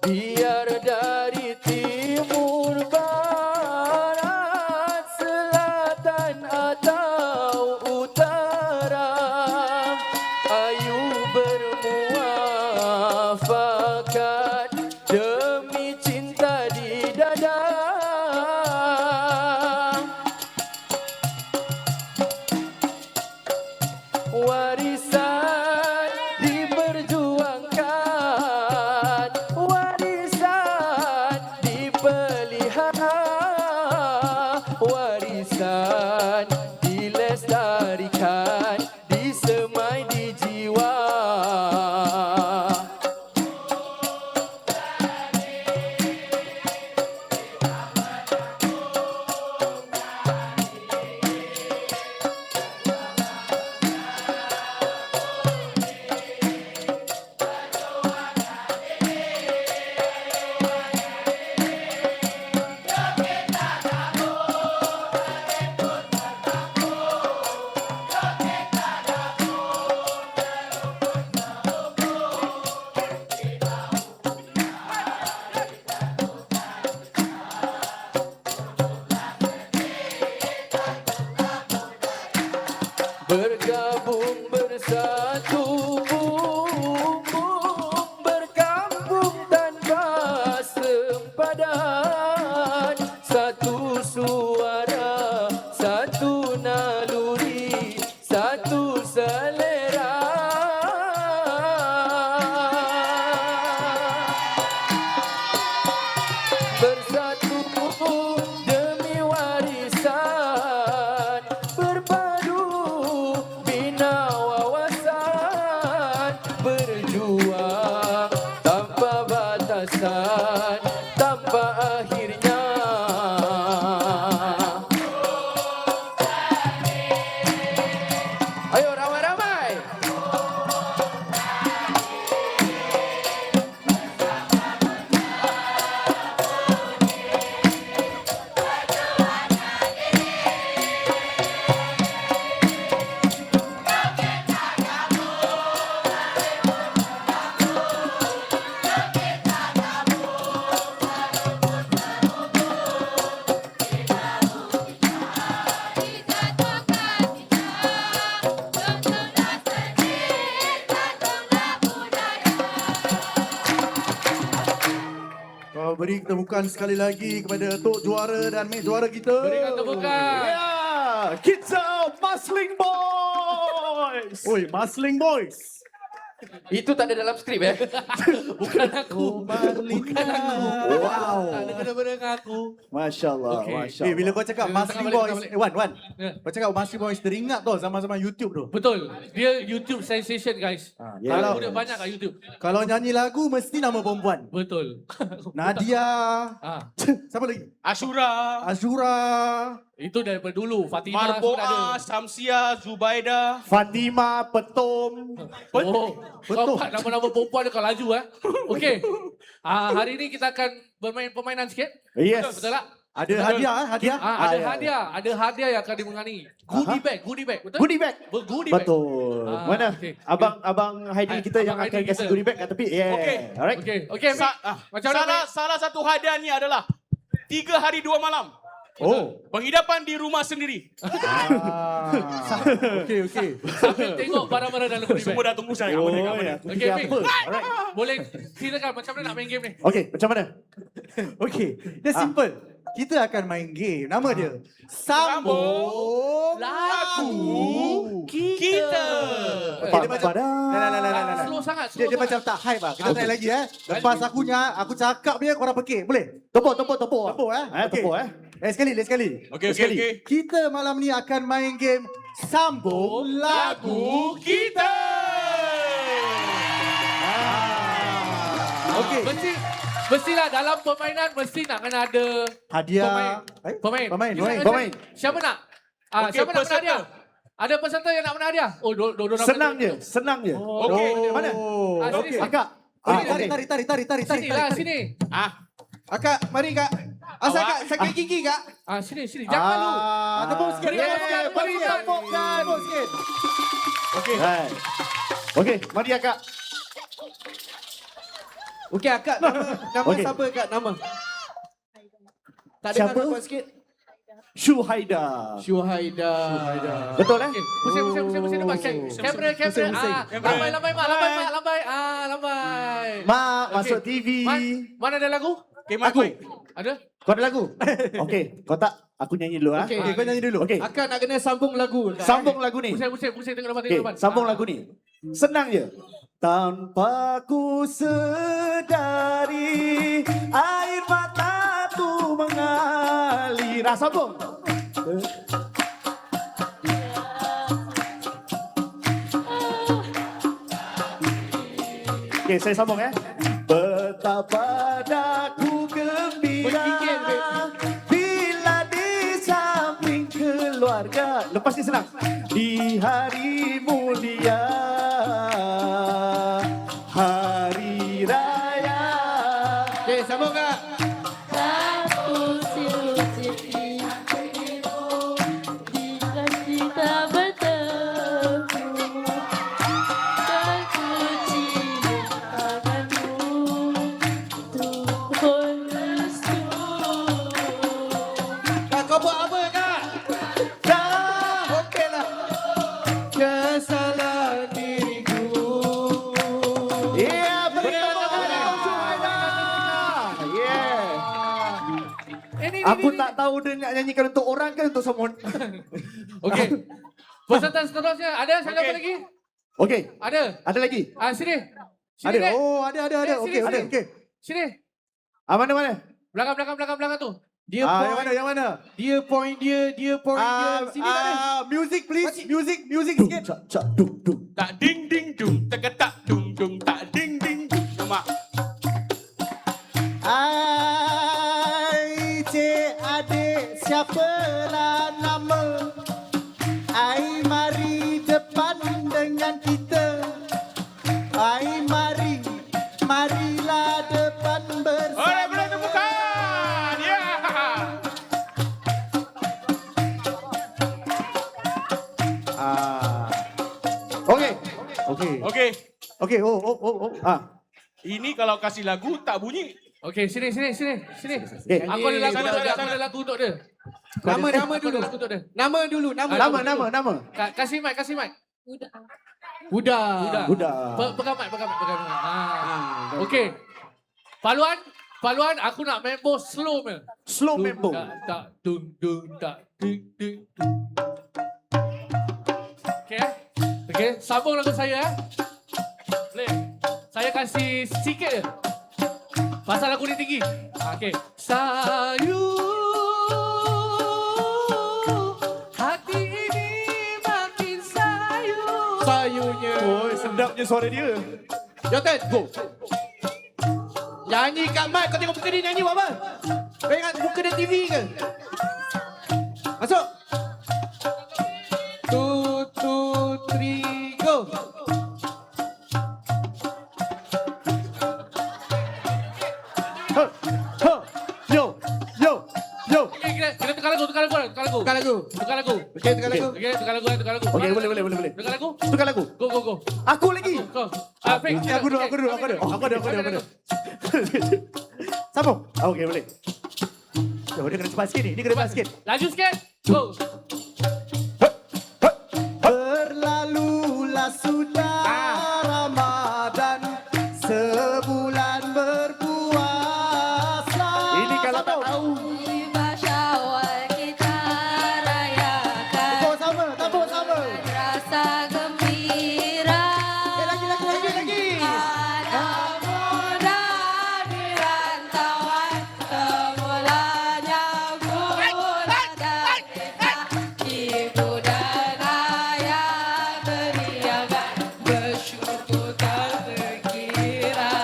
Biar dari timur, barat, selatan atau utara, ayo bermuafakat demi cinta di dada. Warisan diperjuangkan, warisan dipelihara, warisan dilestarikan, disemai di jiwa. Bergabung bersatu, bumbung berkampung tanpa sempadan. Satu suara, satu naluri, satu selera. Bersatu demi warisan, berpadu bina wawasan, berjuang tanpa batasan, tanpa akhirnya. Ayo ramai-ramai. kita tepukan sekali lagi kepada Tok Juara dan Mek Juara kita. Berikan tepukan. Ya, kita Musling Boys. Oi, Musling Boys. Itu tak ada dalam skrip Bukan aku. Bukan aku. Wow. Tak ada kena-kena dengan aku. Masya Allah, Okey. Masya Eh, Allah. bila kau cakap Tengah Muslim balik, Boys, tengah balik. Wan. Ya. Kau cakap Muslim Boys teringat tau zaman-zaman YouTube tu. Betul. Dia YouTube sensation guys. Kalau- Lagu dia banyak kat YouTube. Kalau nyanyi lagu mesti nama perempuan. Betul. Nadia. Siapa lagi? Ashura, Azura. Itu daripada dulu. Fatimah semua dah ada. Marboa, Samsia, Zubaida. Fatima, Petom. Oh, kau empat nama-nama perempuan dia kau laju Okey. Hari ni kita akan bermain permainan sikit. Yes. Betul tak? Ada hadiah, hadiah. Ada ya. hadiah. Ada hadiah yang akan dimengani. Goodie bag, betul? Goodie bag. Goodie bag. Betul. Ah, Mana? okey. Abang Haidil kita yang Abang akan Haidil kasih kita. goodie bag kat tepi. Yeah. Okey. Alright. Okey, macam mana? Salah satu hadiah ni adalah 3 hari 2 malam. Oh. Penghidapan di rumah sendiri. Okey. Sambil tengok barang-barang dalam goodie bag. Semua dah tunggu saya. Oh, Aman, aman. ya. Okey, Apa? Fik. Alright. Boleh silakan macam mana nak main game ni? Okey, macam mana? Okey. Dia simple. Kita akan main game. Nama dia Sambung Lagu Kita. Okey, dia macam Nah. Slow sangat, Dia macam tak hype lah. Kita try lagi Lepas aku cakap dia korang pekik. Boleh? Tepuk. Tepuk Okey. Tepuk Lain sekali. Okey. Kita malam ni akan main game Sambung Lagu Kita. Okey. Mestilah dalam permainan mesti nak kena ada Hadiah. pemain. Pemain. Siapa nak? Okey, Siapa nak menang peserta. hadiah? Ada peserta yang nak menang hadiah? Oh, dua Senang je. Okey. Mana? Sini. Akak. Tarik. Sini. Akak, mari kak. Asal kak, sakit gigi kak. Sini. Jangan malu. Tepuk sikit. Mari, Tepukkan. Right. Okey, mari akak. Okey akak, nama Okey. siapa kak nama? Tak Siapa? dengar nampak sikit. Syuhaida. Syuhaida. Betul Okey, pusing depan. Kamera. Lambai, Mak. Lambai. Mak, Okey. masuk TV. Mana ada lagu? Okey, Aku. Mike. Ada? Kau ada lagu? Okey, kau tak? Aku nyanyi dulu. Okey. Kau nyanyi dulu. Okey, Akak nak kena sambung lagu. Kak, sambung lagu ni. Pusing tengok depan, Okey, sambung lagu ni. Senang je. Tanpa ku sedari air mataku mengalir. Sambung. Okey, saya sambung Betapa daku gembira Berfikir, Beb. bila di samping keluarga. Lepas ni senang. Di hari mulia, hari raya. Okey, sambung kak. Satu suci jika kita bertemu dan ku cintakanmu Tuhan Yesus. Kak, kau buat apa kak? Dah. Okeylah. Kesalahan diriku. Ya, beri tepuk tangan Syuhaida. Yeah. Aku tak tahu dia nak nyanyikan untuk orang ke untuk semua. Okey. Peserta seterusnya ada siapa Okey. lagi? Okey, Ada. ada lagi? Sini. Ada. Dek. Oh, ada. Okey. Sini. Mana? Belakang tu. Dia Yang point, mana? dia point dia. Sini tak ada. Music please. Music sikit. Cak duk duk. Tak ding ding dung, tak dung dung, tak ding ding dung. Mak. Ai cik adik siapalah nama? Ai mari depan dengan kita. Ai marilah depan bersama. Oleh boleh tepukan. Ya. Okey. Okey. Okey. Oh. Ini kalau kasih lagu tak bunyi. Okey, sini. Okey. Aku ada lagu, Sana. aku ada lagu untuk dia. Nama Aku ada dulu. lagu untuk dia. Nama dulu. Nama. Kasih mic. Budak. Pegang mic. Okey. Paluan, Pak Luan, aku nak member slow me. Slow member. Tak, dung, tak, ding, ding, dung. Okay, okay, sambung lagu saya Boleh? Saya kasih sikit je. Pasal lagu ni tinggi. Okay. Sayu, hati ini makin sayu. Sayunya. Oh, sedapnya suara dia. Your turn, go. Nyanyi kat mic, kau tengok muka dia nyanyi buat apa? Kau ingat muka dia TV ke? Masuk. 2, 2, 3, go. Yo. Okay, kita tukar lagu. Tukar lagu. Tukar lagu. Okey, tukar lagu. Okay, tukar lagu. Okey, boleh. Tukar lagu. Tukar lagu. Go. Aku lagi. Go. Fik. Aku ada. Sambung. Okey, boleh. Oh, dia kena cepat sikit ni. Dia kena cepat sikit. Laju sikit. Go. Berlalulah sudah Ramadan, sebulan berpuasa. Ini kalau tak tahu. Lima Syawal kita rayakan. Tabuk sama. Rasa gembira. Lagi. Anak muda di rantauan, semulanya guna dan kita. Ibu dan ayah beriakan, bersyukur tak terkira.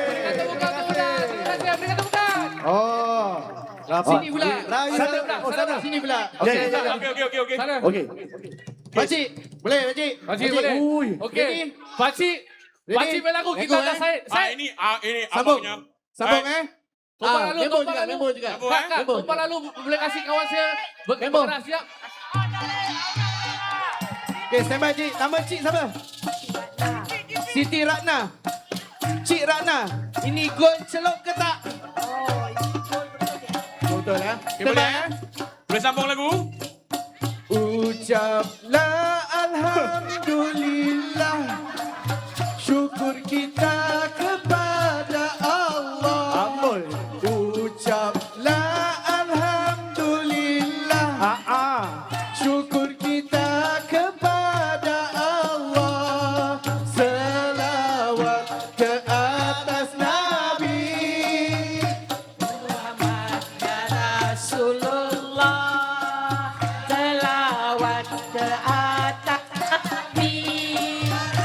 Berikan tepukan kepada. Terima kasih. Berikan tepukan. Oh. Sini pula. Sana. Sini pula. Okey. Sana. Okey. Pakcik, boleh pakcik? Pakcik boleh. Ui. Okey. Pakcik main lagu kita dah Syed. Ini Sambung. abangnya. Sambung Tumpah lalu, member tumpah juga, lalu. member juga. Kak, tumpah lalu boleh kasih kawan saya bergerak siap. Okey, stand by cik. Nama cik siapa? Siti Ratna. Cik Ratna. Ini gol celok ke tak? Betul ya. Okay, boleh Boleh sambung lagu? Ucaplah alhamdulillah, syukur kita kepada Allah. Ambul. Ucaplah alhamdulillah, syukur kita kepada Allah. Selawat ke atas Nabi. Muhammad ya Rasulullah, selawat ke atas Nabi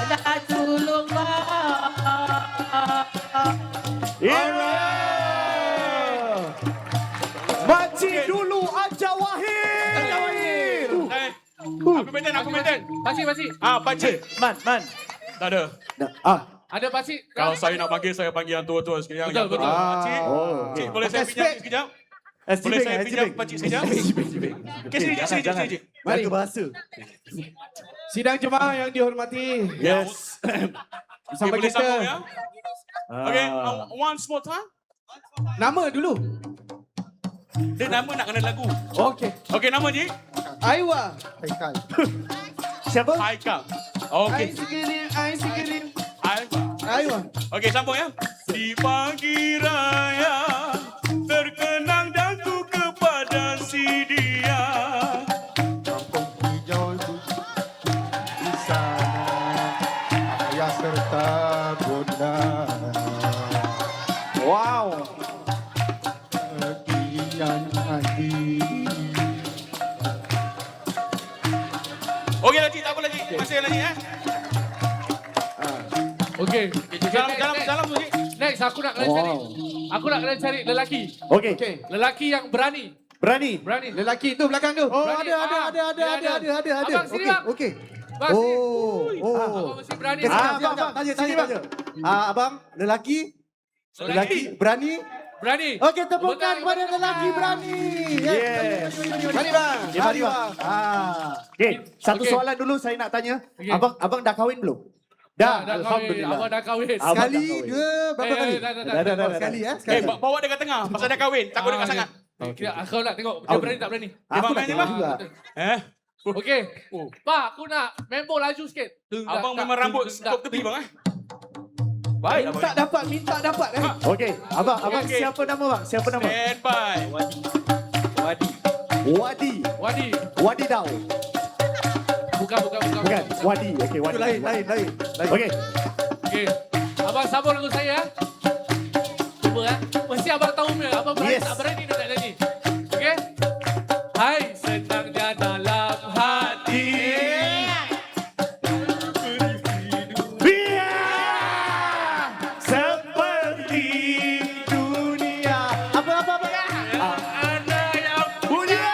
Rasulullah. Makcik dulu Aja Wahid. Aku maintain. Pakcik. Pakcik. Man. Tak ada. Ada pakcik. Kalau saya nak panggil, saya panggil yang tua-tua sikit. Yang Betul. Pakcik. Oh. Cik, boleh saya pinjam sekejap? Boleh saya pinjam pakcik sekejap? Okey, sini, cik. Mari. Bahasa. Sidang jemaah yang dihormati. Yes. Bersama Boleh sambung kita. ya? Okay, once more time. Nama dulu. Dia nama nak kena lagu. Okey. Okey, nama je? Aiwa. Siapa? Haikal. Ai Okey. sikilim. Haikal. Aiwa. Okey, sambung ya. Di pagi raya terkenang daku kepada si dia. Kampung hijau di sana, ayah serta bunda. Wow. Kegiatan hati. Okey lagi, tak apa lagi. Masih lagi Okey. Salam lagi. Next aku nak kena cari. Aku nak kena cari lelaki. Okey. Okey. Lelaki yang berani. Berani. Lelaki tu belakang tu. Oh, Berani. ada. Abang sini bang. Okey. Bang sini. Oh. Abang mesti berani. Abang, tanya. Abang, lelaki berani. Berani. Okey, tepukan Betul, kepada betul. lelaki berani. Yes. Mari bang. Mari bang. Okey, satu Okey. soalan dulu saya nak tanya. Okey. Abang dah kahwin belum? Dah kahwin. Alhamdulillah. Abang dah kahwin. Abang Sekali, dah kahwin. dua, berapa kali? Dah. Sekali Sekali. Bawa dia kat tengah. Pasal dia kahwin. Takut dekat sangat. Okay. Kau nak tengok dia berani tak berani? Aku Abang nak main tengok je, juga. Okey. Pak, aku nak member laju sikit. Abang memang rambut skop tepi bang Baik, minta dapat. Okey, abang okey. siapa nama bang? Siapa nama? Stand by. Wadi. Wadi. Dau. Bukan. Bukan. Wadi. Okey, Wadi. Lain. Okey. Okey. Abang sambung lagu saya. Cuba Mesti abang tahu punya. Abang berani Yes. tak berani dia nak nyanyi. Okey. Hai senangnya dalam hati. Biar seperti dunia. Apa? Ada yang Punya.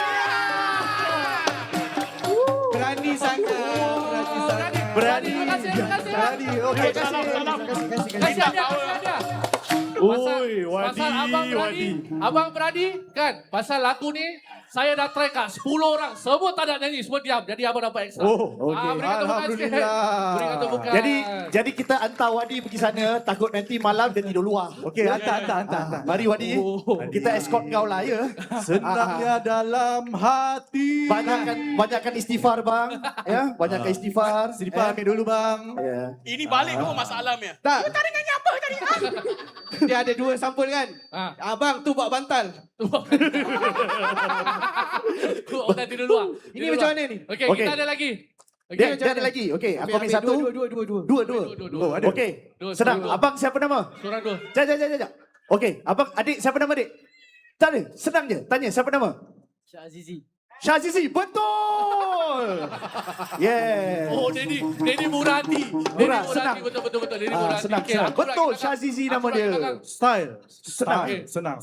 Berani sangat. Berani. Terima kasih. Berani. Okey. Salam. Kasih dia. Oi, Wadi. Pasal abang berani. Wadi. Abang berani kan? Pasal lagu ni saya dah try kat 10 orang. Semua tak nak nyanyi, semua diam. Jadi abang dapat extra. Oh, okey. Berikan tepukan sikit. Alhamdulillah. Berikan tepukan. Jadi kita hantar Wadi pergi sana, takut nanti malam dia tidur luar. Okey, hantar. Mari Wadi. Kita escort kau lah ya. Senangnya dalam hati. Banyakkan istighfar bang. Ya, banyakkan istighfar. Istighfar ambil dulu bang. Ya. Ini balik dulu masalah ya. Tak. Dia ada 2 sampul kan? Abang tu buat bantal. Orang tidur luar. Ini macam mana ni? Okey, Okey. kita ada lagi. Dia ada lagi. Okey, aku ambil satu. Dua. Dua. Oh, ada. Okey. Dua, Senang. dua. Abang siapa nama? Seorang dua. Jap. Okey, abang adik siapa nama adik? Tak ada. Senang je. Tanya siapa nama? Syazizi. Betul. Yeah. Oh, Dedi murah hati. Murah, senang. Betul. Dedi murah hati. Senang. Okey, aku pula Betul, kat belakang. Syazizi Aku nama pula kat dia. belakang. Style. Senang. Okey. Senang.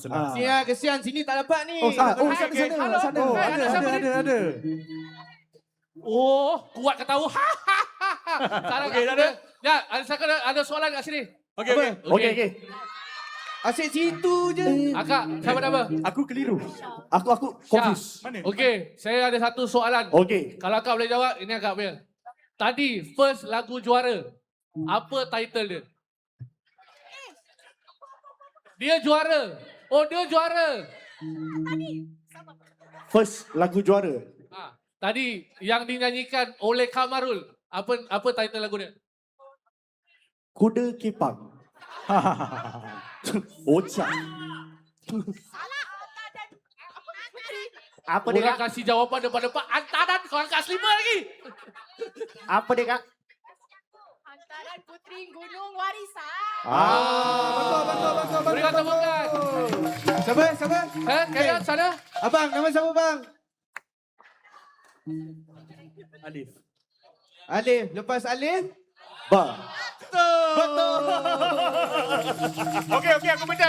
Kesian sini tak dapat ni. Halo. Sana. Oh, Hey, siapa ni? ada. Oh, kuat ketawa. Sekarang Okey, aku dah ada? Ya, ada soalan kat sini. Okey. Asyik situ je. Akak, siapa nama? Aku keliru. Aku confused. Mana? Okey, saya ada satu soalan. Okey. Kalau akak boleh jawab, ini akak punya. Tadi, first lagu juara. Apa title dia? Dia juara. Oh, dia juara. First lagu juara. Tadi, yang dinyanyikan oleh Kamarul. Apa title lagu dia? Kuda Kepang. Ocak. Apa dia Orang kak? kasih jawapan depan-depan. Antaran kau angkat selima lagi. Apa dia kak? Hantaran Puteri Gunung Warisan. Betul. Berikan tepukan. Siapa? Kalian sana? Abang, nama siapa bang? Alif. Lepas Alif? Bang. Betul. Okey, aku minta.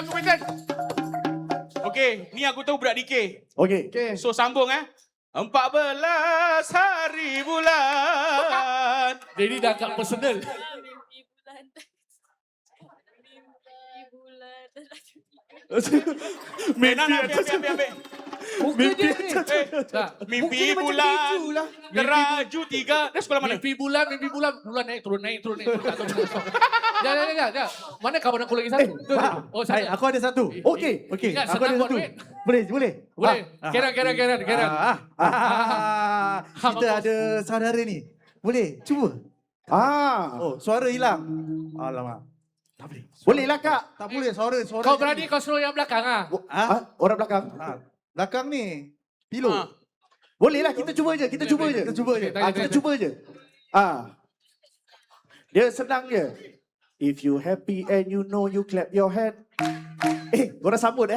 Okey, ni aku tahu budak DK. Okey. So sambung 14 hari bulan. Jadi dah kat personal. Mimpi bulan. Ambil. Muka dia ni. Tak. Mimpi Muka dia macam bulan. keju lah. Geraju 3. Dia sekolah mana? Mimpi bulan. Bulan naik turun. Tak tahu mana. Ya. Mana kawan aku lagi satu? Oh, Hai, sana. aku ada satu. Okey. Ingat, Aku ada senang buat satu. duit. Boleh. Boleh. Keren. Kita ada saudara ni. Boleh? Cuba. Oh, suara hilang. Alamak. Tak boleh. Boleh lah kak. Tak boleh, suara. Kau berani kau suruh yang belakang Orang belakang. Belakang ni. Pilot. Boleh lah, kita cuba je. Kita cuba je. Kita cuba je. Dia senang je. If you happy and you know you clap your hand. Korang sambut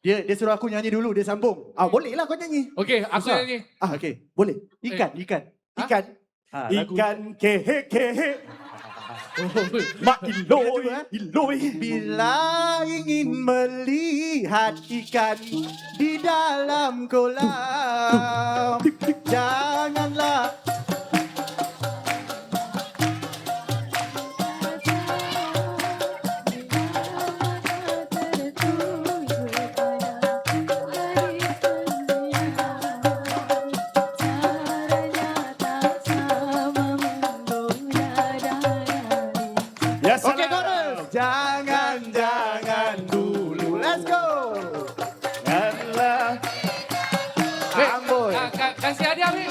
Dia suruh aku nyanyi dulu, dia sambung. Boleh lah kau nyanyi. Okey, aku Susah. nyanyi. Okey. Boleh. Ikan. Ikan. Lagu. Ikan kehe. Mak iloi. Bila ingin melihat ikan di dalam kolam, janganlah Yes, Okey, chorus. Jangan dulu. Let's go. Allah. Weh, Amboi. kasih hadiah, Weh.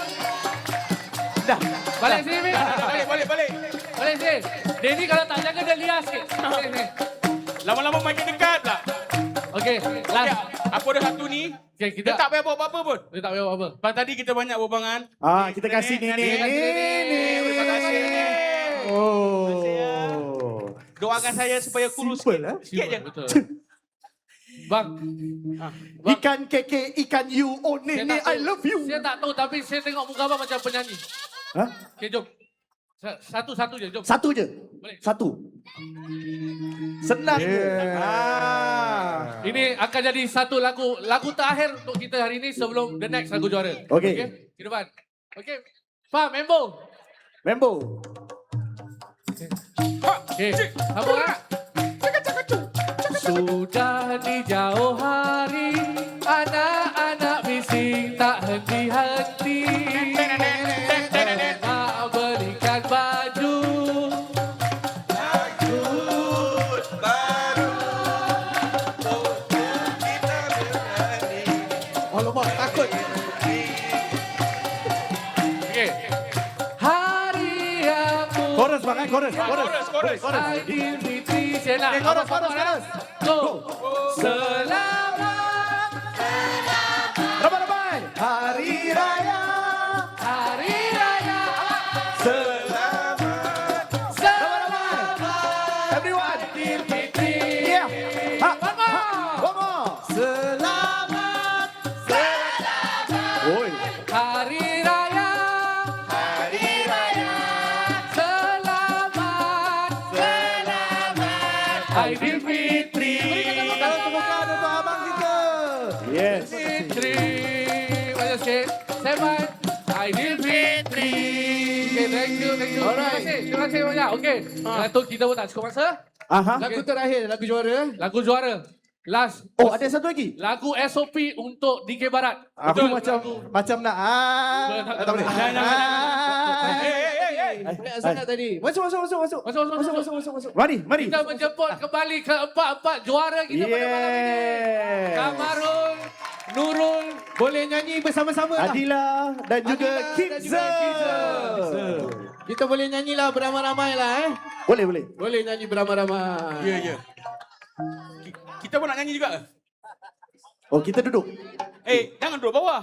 sini. Denny kalau tak jaga dia lias sikit. Sini. Lama-lama makin dekat pula. Okey, Okay, last. aku ada satu ni. Okey, Dia kita tak payah buat apa-apa pun. dia tak payah apa. Lepas tadi kita banyak berbangan. Kita kasih Nenek. Terima kasih Nenek. Oh. Doakan saya supaya kurus Simple, sikit. eh? Sikit je. Betul. Bang, Ikan keke, ikan you, oh saya Nenek, tak I tahu. love you. Saya tak tahu tapi saya tengok muka abang macam penyanyi. Hah? Okey, jom. Satu-satu je, jom. Satu je. Boleh. Satu. Senang je. Ini akan jadi satu lagu terakhir untuk kita hari ini sebelum the next lagu juara. Okey. Ke depan. Okey. Faham, Membo? Membo. Okey, sambung ah. Sudah di jauh hari, anak-anak bising tak henti-henti. Nak belikan baju. Alamak, takut. Okey. Hari aku Chorus bang, chorus. Aidilfitri saya nak. Chorus. Go. Selamat Ramai-ramai. Hari Raya. Hari Raya. Selamat. Selamat Everyone. Aidilfitri. Yeah. Ha. One more. One more. Selamat. Oi. Hari Raya. Selamat. Aidilfitri. Temukan untuk abang kita. Yes. Fitri. Banyak sikit. Seven. Aidilfitri. Okay, thank you. Alright. Terima kasih banyak. Okay. Satu kita pun tak cukup masa. Aha. Lagu terakhir, lagu juara. Lagu juara. Last. Oh, ada satu lagi. Lagu SOP untuk DK Barat. Aku macam nak. Tak boleh. Banyak sangat tadi. Masuk. Masuk. Mari. Kita menjemput kembali ke empat-empat juara kita pada malam ini. Kamarul, Nurul, Boleh nyanyi bersama-sama lah. Adila dan juga Adila dan Kidza. juga Kidza. Kita boleh nyanyilah beramai-ramai lah Boleh. Boleh nyanyi beramai-ramai. Ya. Kita pun nak nyanyi juga. Oh, kita duduk. Jangan duduk bawah.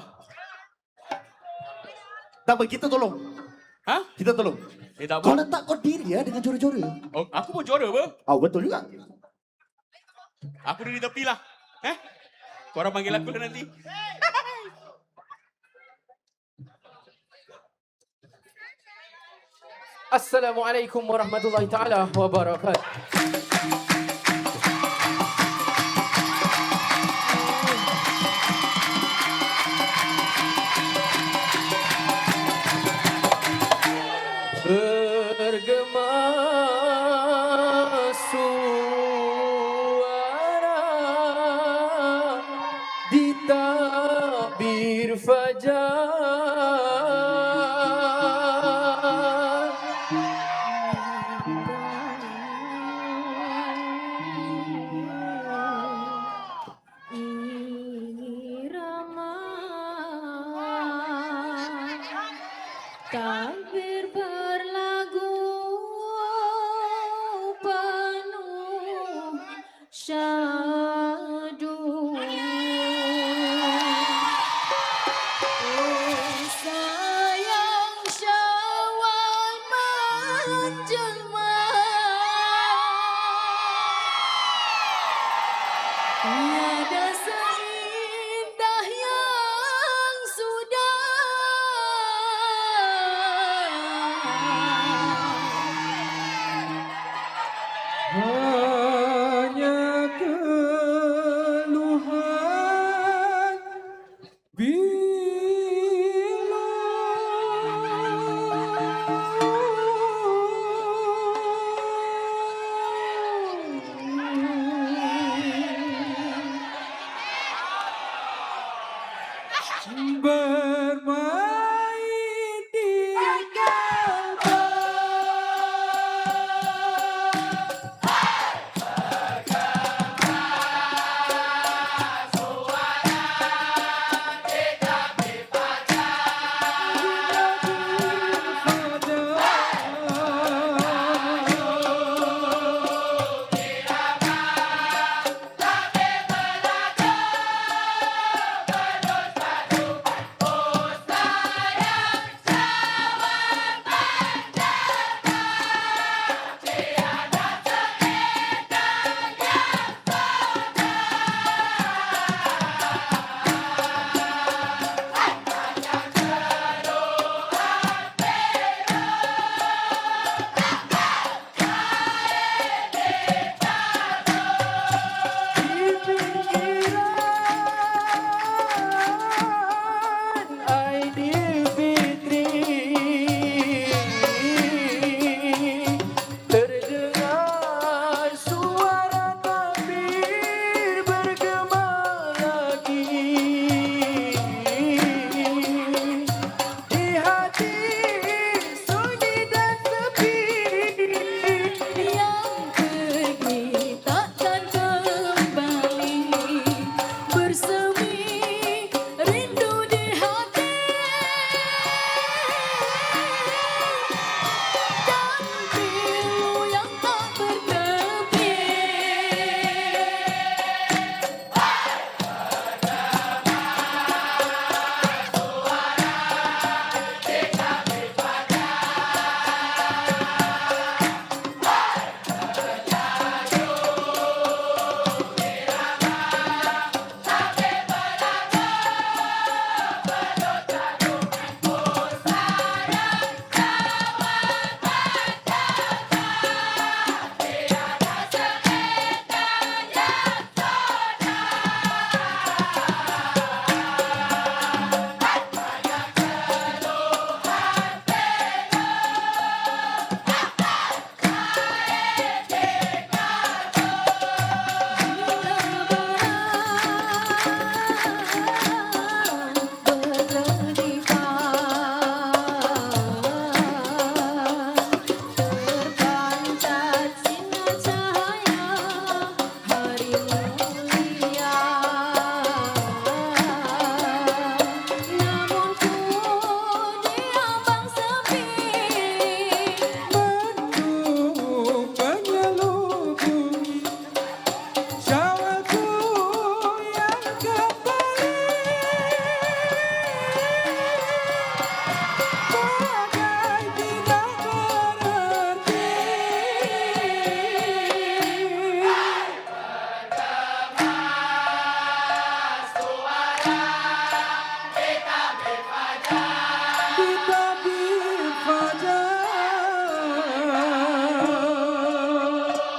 Tak apa, kita tolong. Ha? Kita tolong. Tak Kau apa. letak kau diri ya dengan jora-jora. Oh, aku pun juara apa? Oh, betul juga. Aku di tepi lah. Korang panggil aku lah nanti. Assalamualaikum warahmatullahi taala wabarakatuh. Bergema suara di tabir fajar. Irama takbir berlagu penuh syadu. Oh sayang Syawal menjelma, tiada seindah yang sudah. Hanya keluhan bila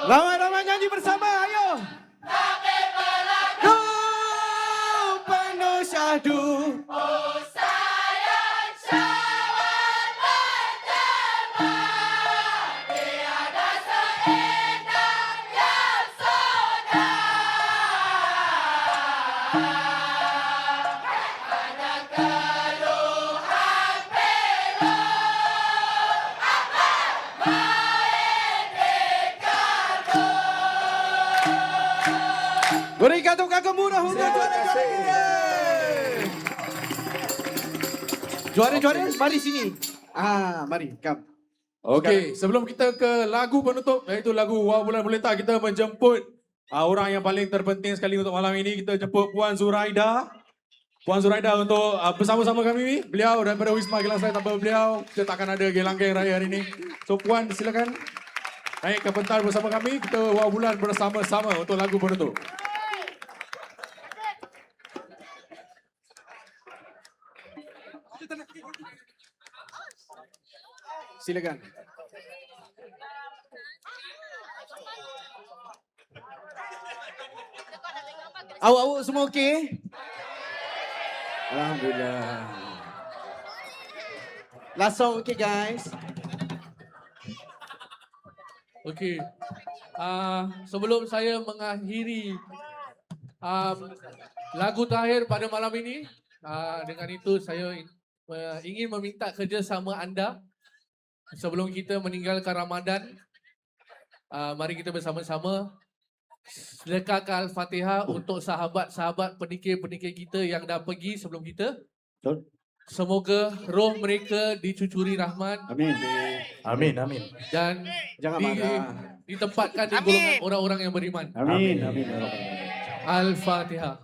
Ramai-ramai nyanyi bersama, ayo. Ku penuh syahdu. Berikan tepuk tangan murah untuk juara-juara kita. Juara-juara, mari sini. Mari, come. Okey, sebelum kita ke lagu penutup, iaitu lagu Wah Bulan Boleh Tak, kita menjemput orang yang paling terpenting sekali untuk malam ini. Kita jemput Puan Zuraida. Puan Zuraida untuk bersama-sama kami. Beliau daripada Wisma Gelang Saya. Tanpa beliau, kita takkan ada Gelanggang Raya hari ini. So Puan, silakan naik ke pentas bersama kami. Kita Wah Bulan bersama-sama untuk lagu penutup. Silakan. Awak semua okey? Alhamdulillah. Last song okey guys. Okey. Sebelum saya mengakhiri lagu terakhir pada malam ini, dengan itu saya ingin meminta kerjasama anda sebelum kita meninggalkan Ramadan. Mari kita bersama-sama sedekahkan Al-Fatihah untuk sahabat-sahabat penikir-penikir kita yang dah pergi sebelum kita. Semoga roh mereka dicucuri rahmat. Amin. Amin, amin. Dan Jangan marah. ditempatkan di golongan orang-orang yang beriman. Amin. Amin. Al-Fatihah.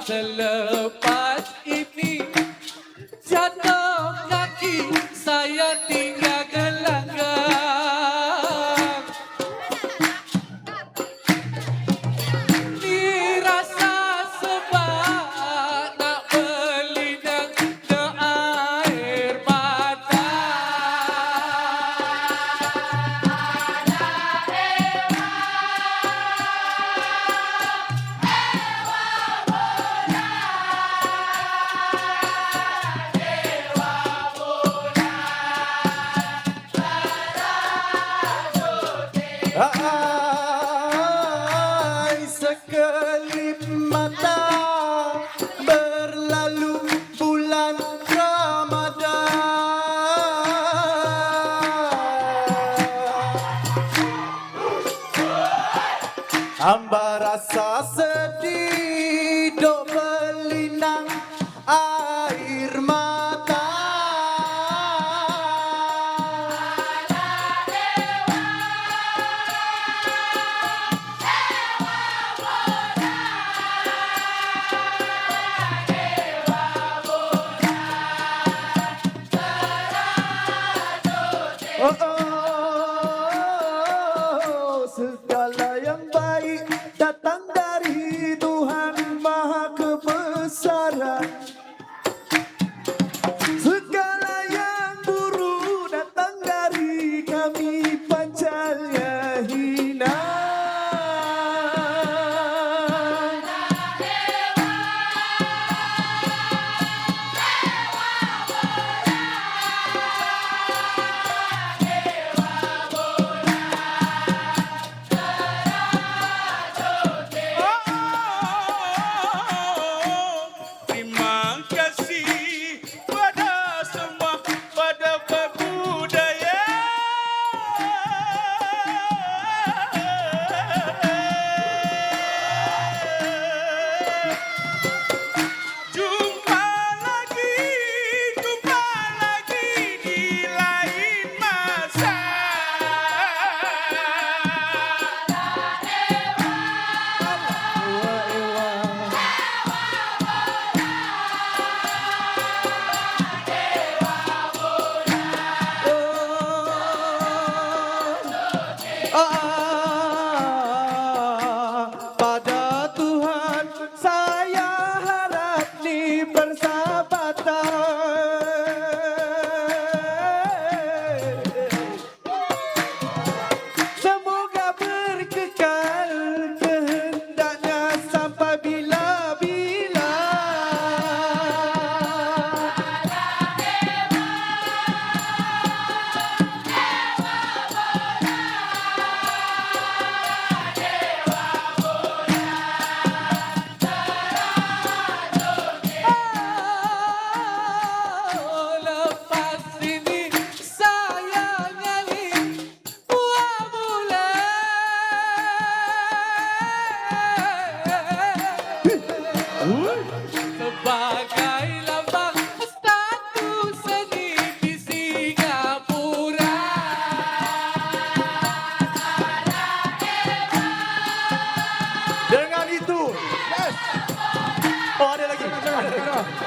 Selepas ini jatuh kaki saya tinggal gelanggang. Dirasa sebab nak berlinang ke air mata. Sekelip mata berlalu bulan Ramadan. Hamba rasa sedih dok berlinang air mata. Segala yang baik datang dari Tuhan Maha Kebesaran.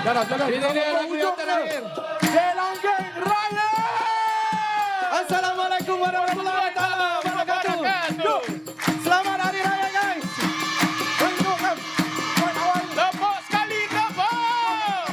Jalan, jalan. Ini dia lagu yang terakhir. Jelanggeng Raya. Assalamualaikum warahmatullahi wabarakatuh. Selamat Hari Raya guys. Tepuk sekali, tepuk.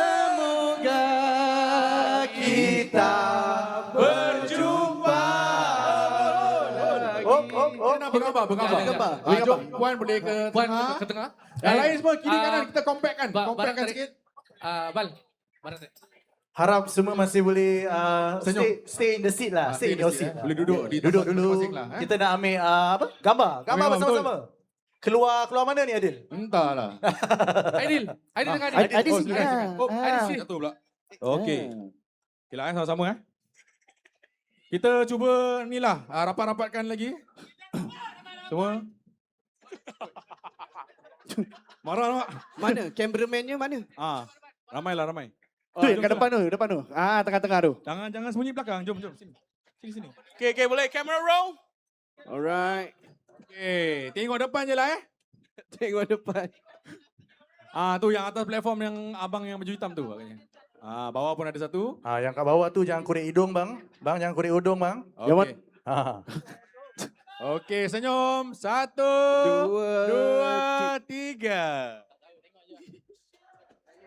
Semoga kita berjumpa. Bergambar, bergambar. Bergambar. Jom Puan boleh ke Puan tengah. ke tengah. Yang lain semua kiri kanan kita compactkan. Barang Compactkan tarik. sikit. Bal. Barang tarik. Harap semua masih boleh Senyum. stay in the seat lah. Stay in your seat. Boleh duduk di Duduk tempat dulu. masing-masing lah. Kita nak ambil apa? Gambar. Gambar Ambil gambar, bersama-sama. Keluar mana ni Adil? Entahlah. Aidil. Aidil dengan Aidil. Adil Oh, sini Adil. lah. Oh, Aidil sini. Satu pula. Okey. Okay lah sama-sama Kita cuba ni lah rapat-rapatkan lagi. Semua. Marah tak? Mana? Cameraman-nya mana? Ramai lah ramai. Tu kat depan tu, depan tu. Tengah-tengah tu. Jangan sembunyi belakang. Jom sini. Sini. Okay, boleh camera roll. Alright. Okey, tengok depan je lah Tengok depan. Tu yang atas platform yang abang yang baju hitam tu agaknya. Bawah pun ada satu. Yang kat bawah tu jangan korek hidung bang. Bang jangan korek hidung bang. Okey. Okey, senyum. 1, 2, 3.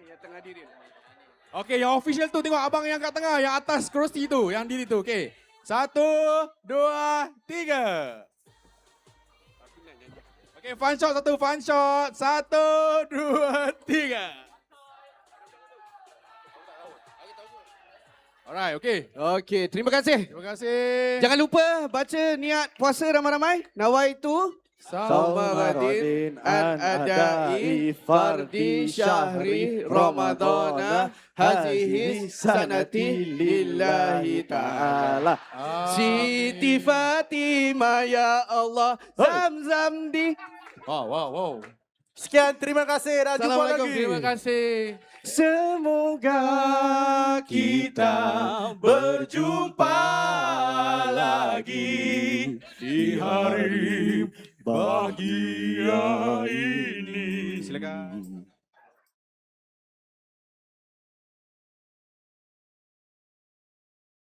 Yang tengah diri. Okey, yang official tu tengok abang yang kat tengah, yang atas kerusi tu, yang diri tu. Okey. 1, 2, 3. Okey, fun shot satu, fun shot. 1, 2, 3. Alright, okey. Okey, terima kasih. Terima kasih. Jangan lupa baca niat puasa ramai-ramai. Nawaitu Saumadin an adai fardi syahri Ramadana hazihi sanati lillahi ta'ala. Siti Fatimah ya Allah zam-zam di. Wow. Sekian, terima kasih. Dah jumpa Assalamualaikum. lagi. Terima kasih. Semoga kita berjumpa lagi di hari bahagia ini. Silakan.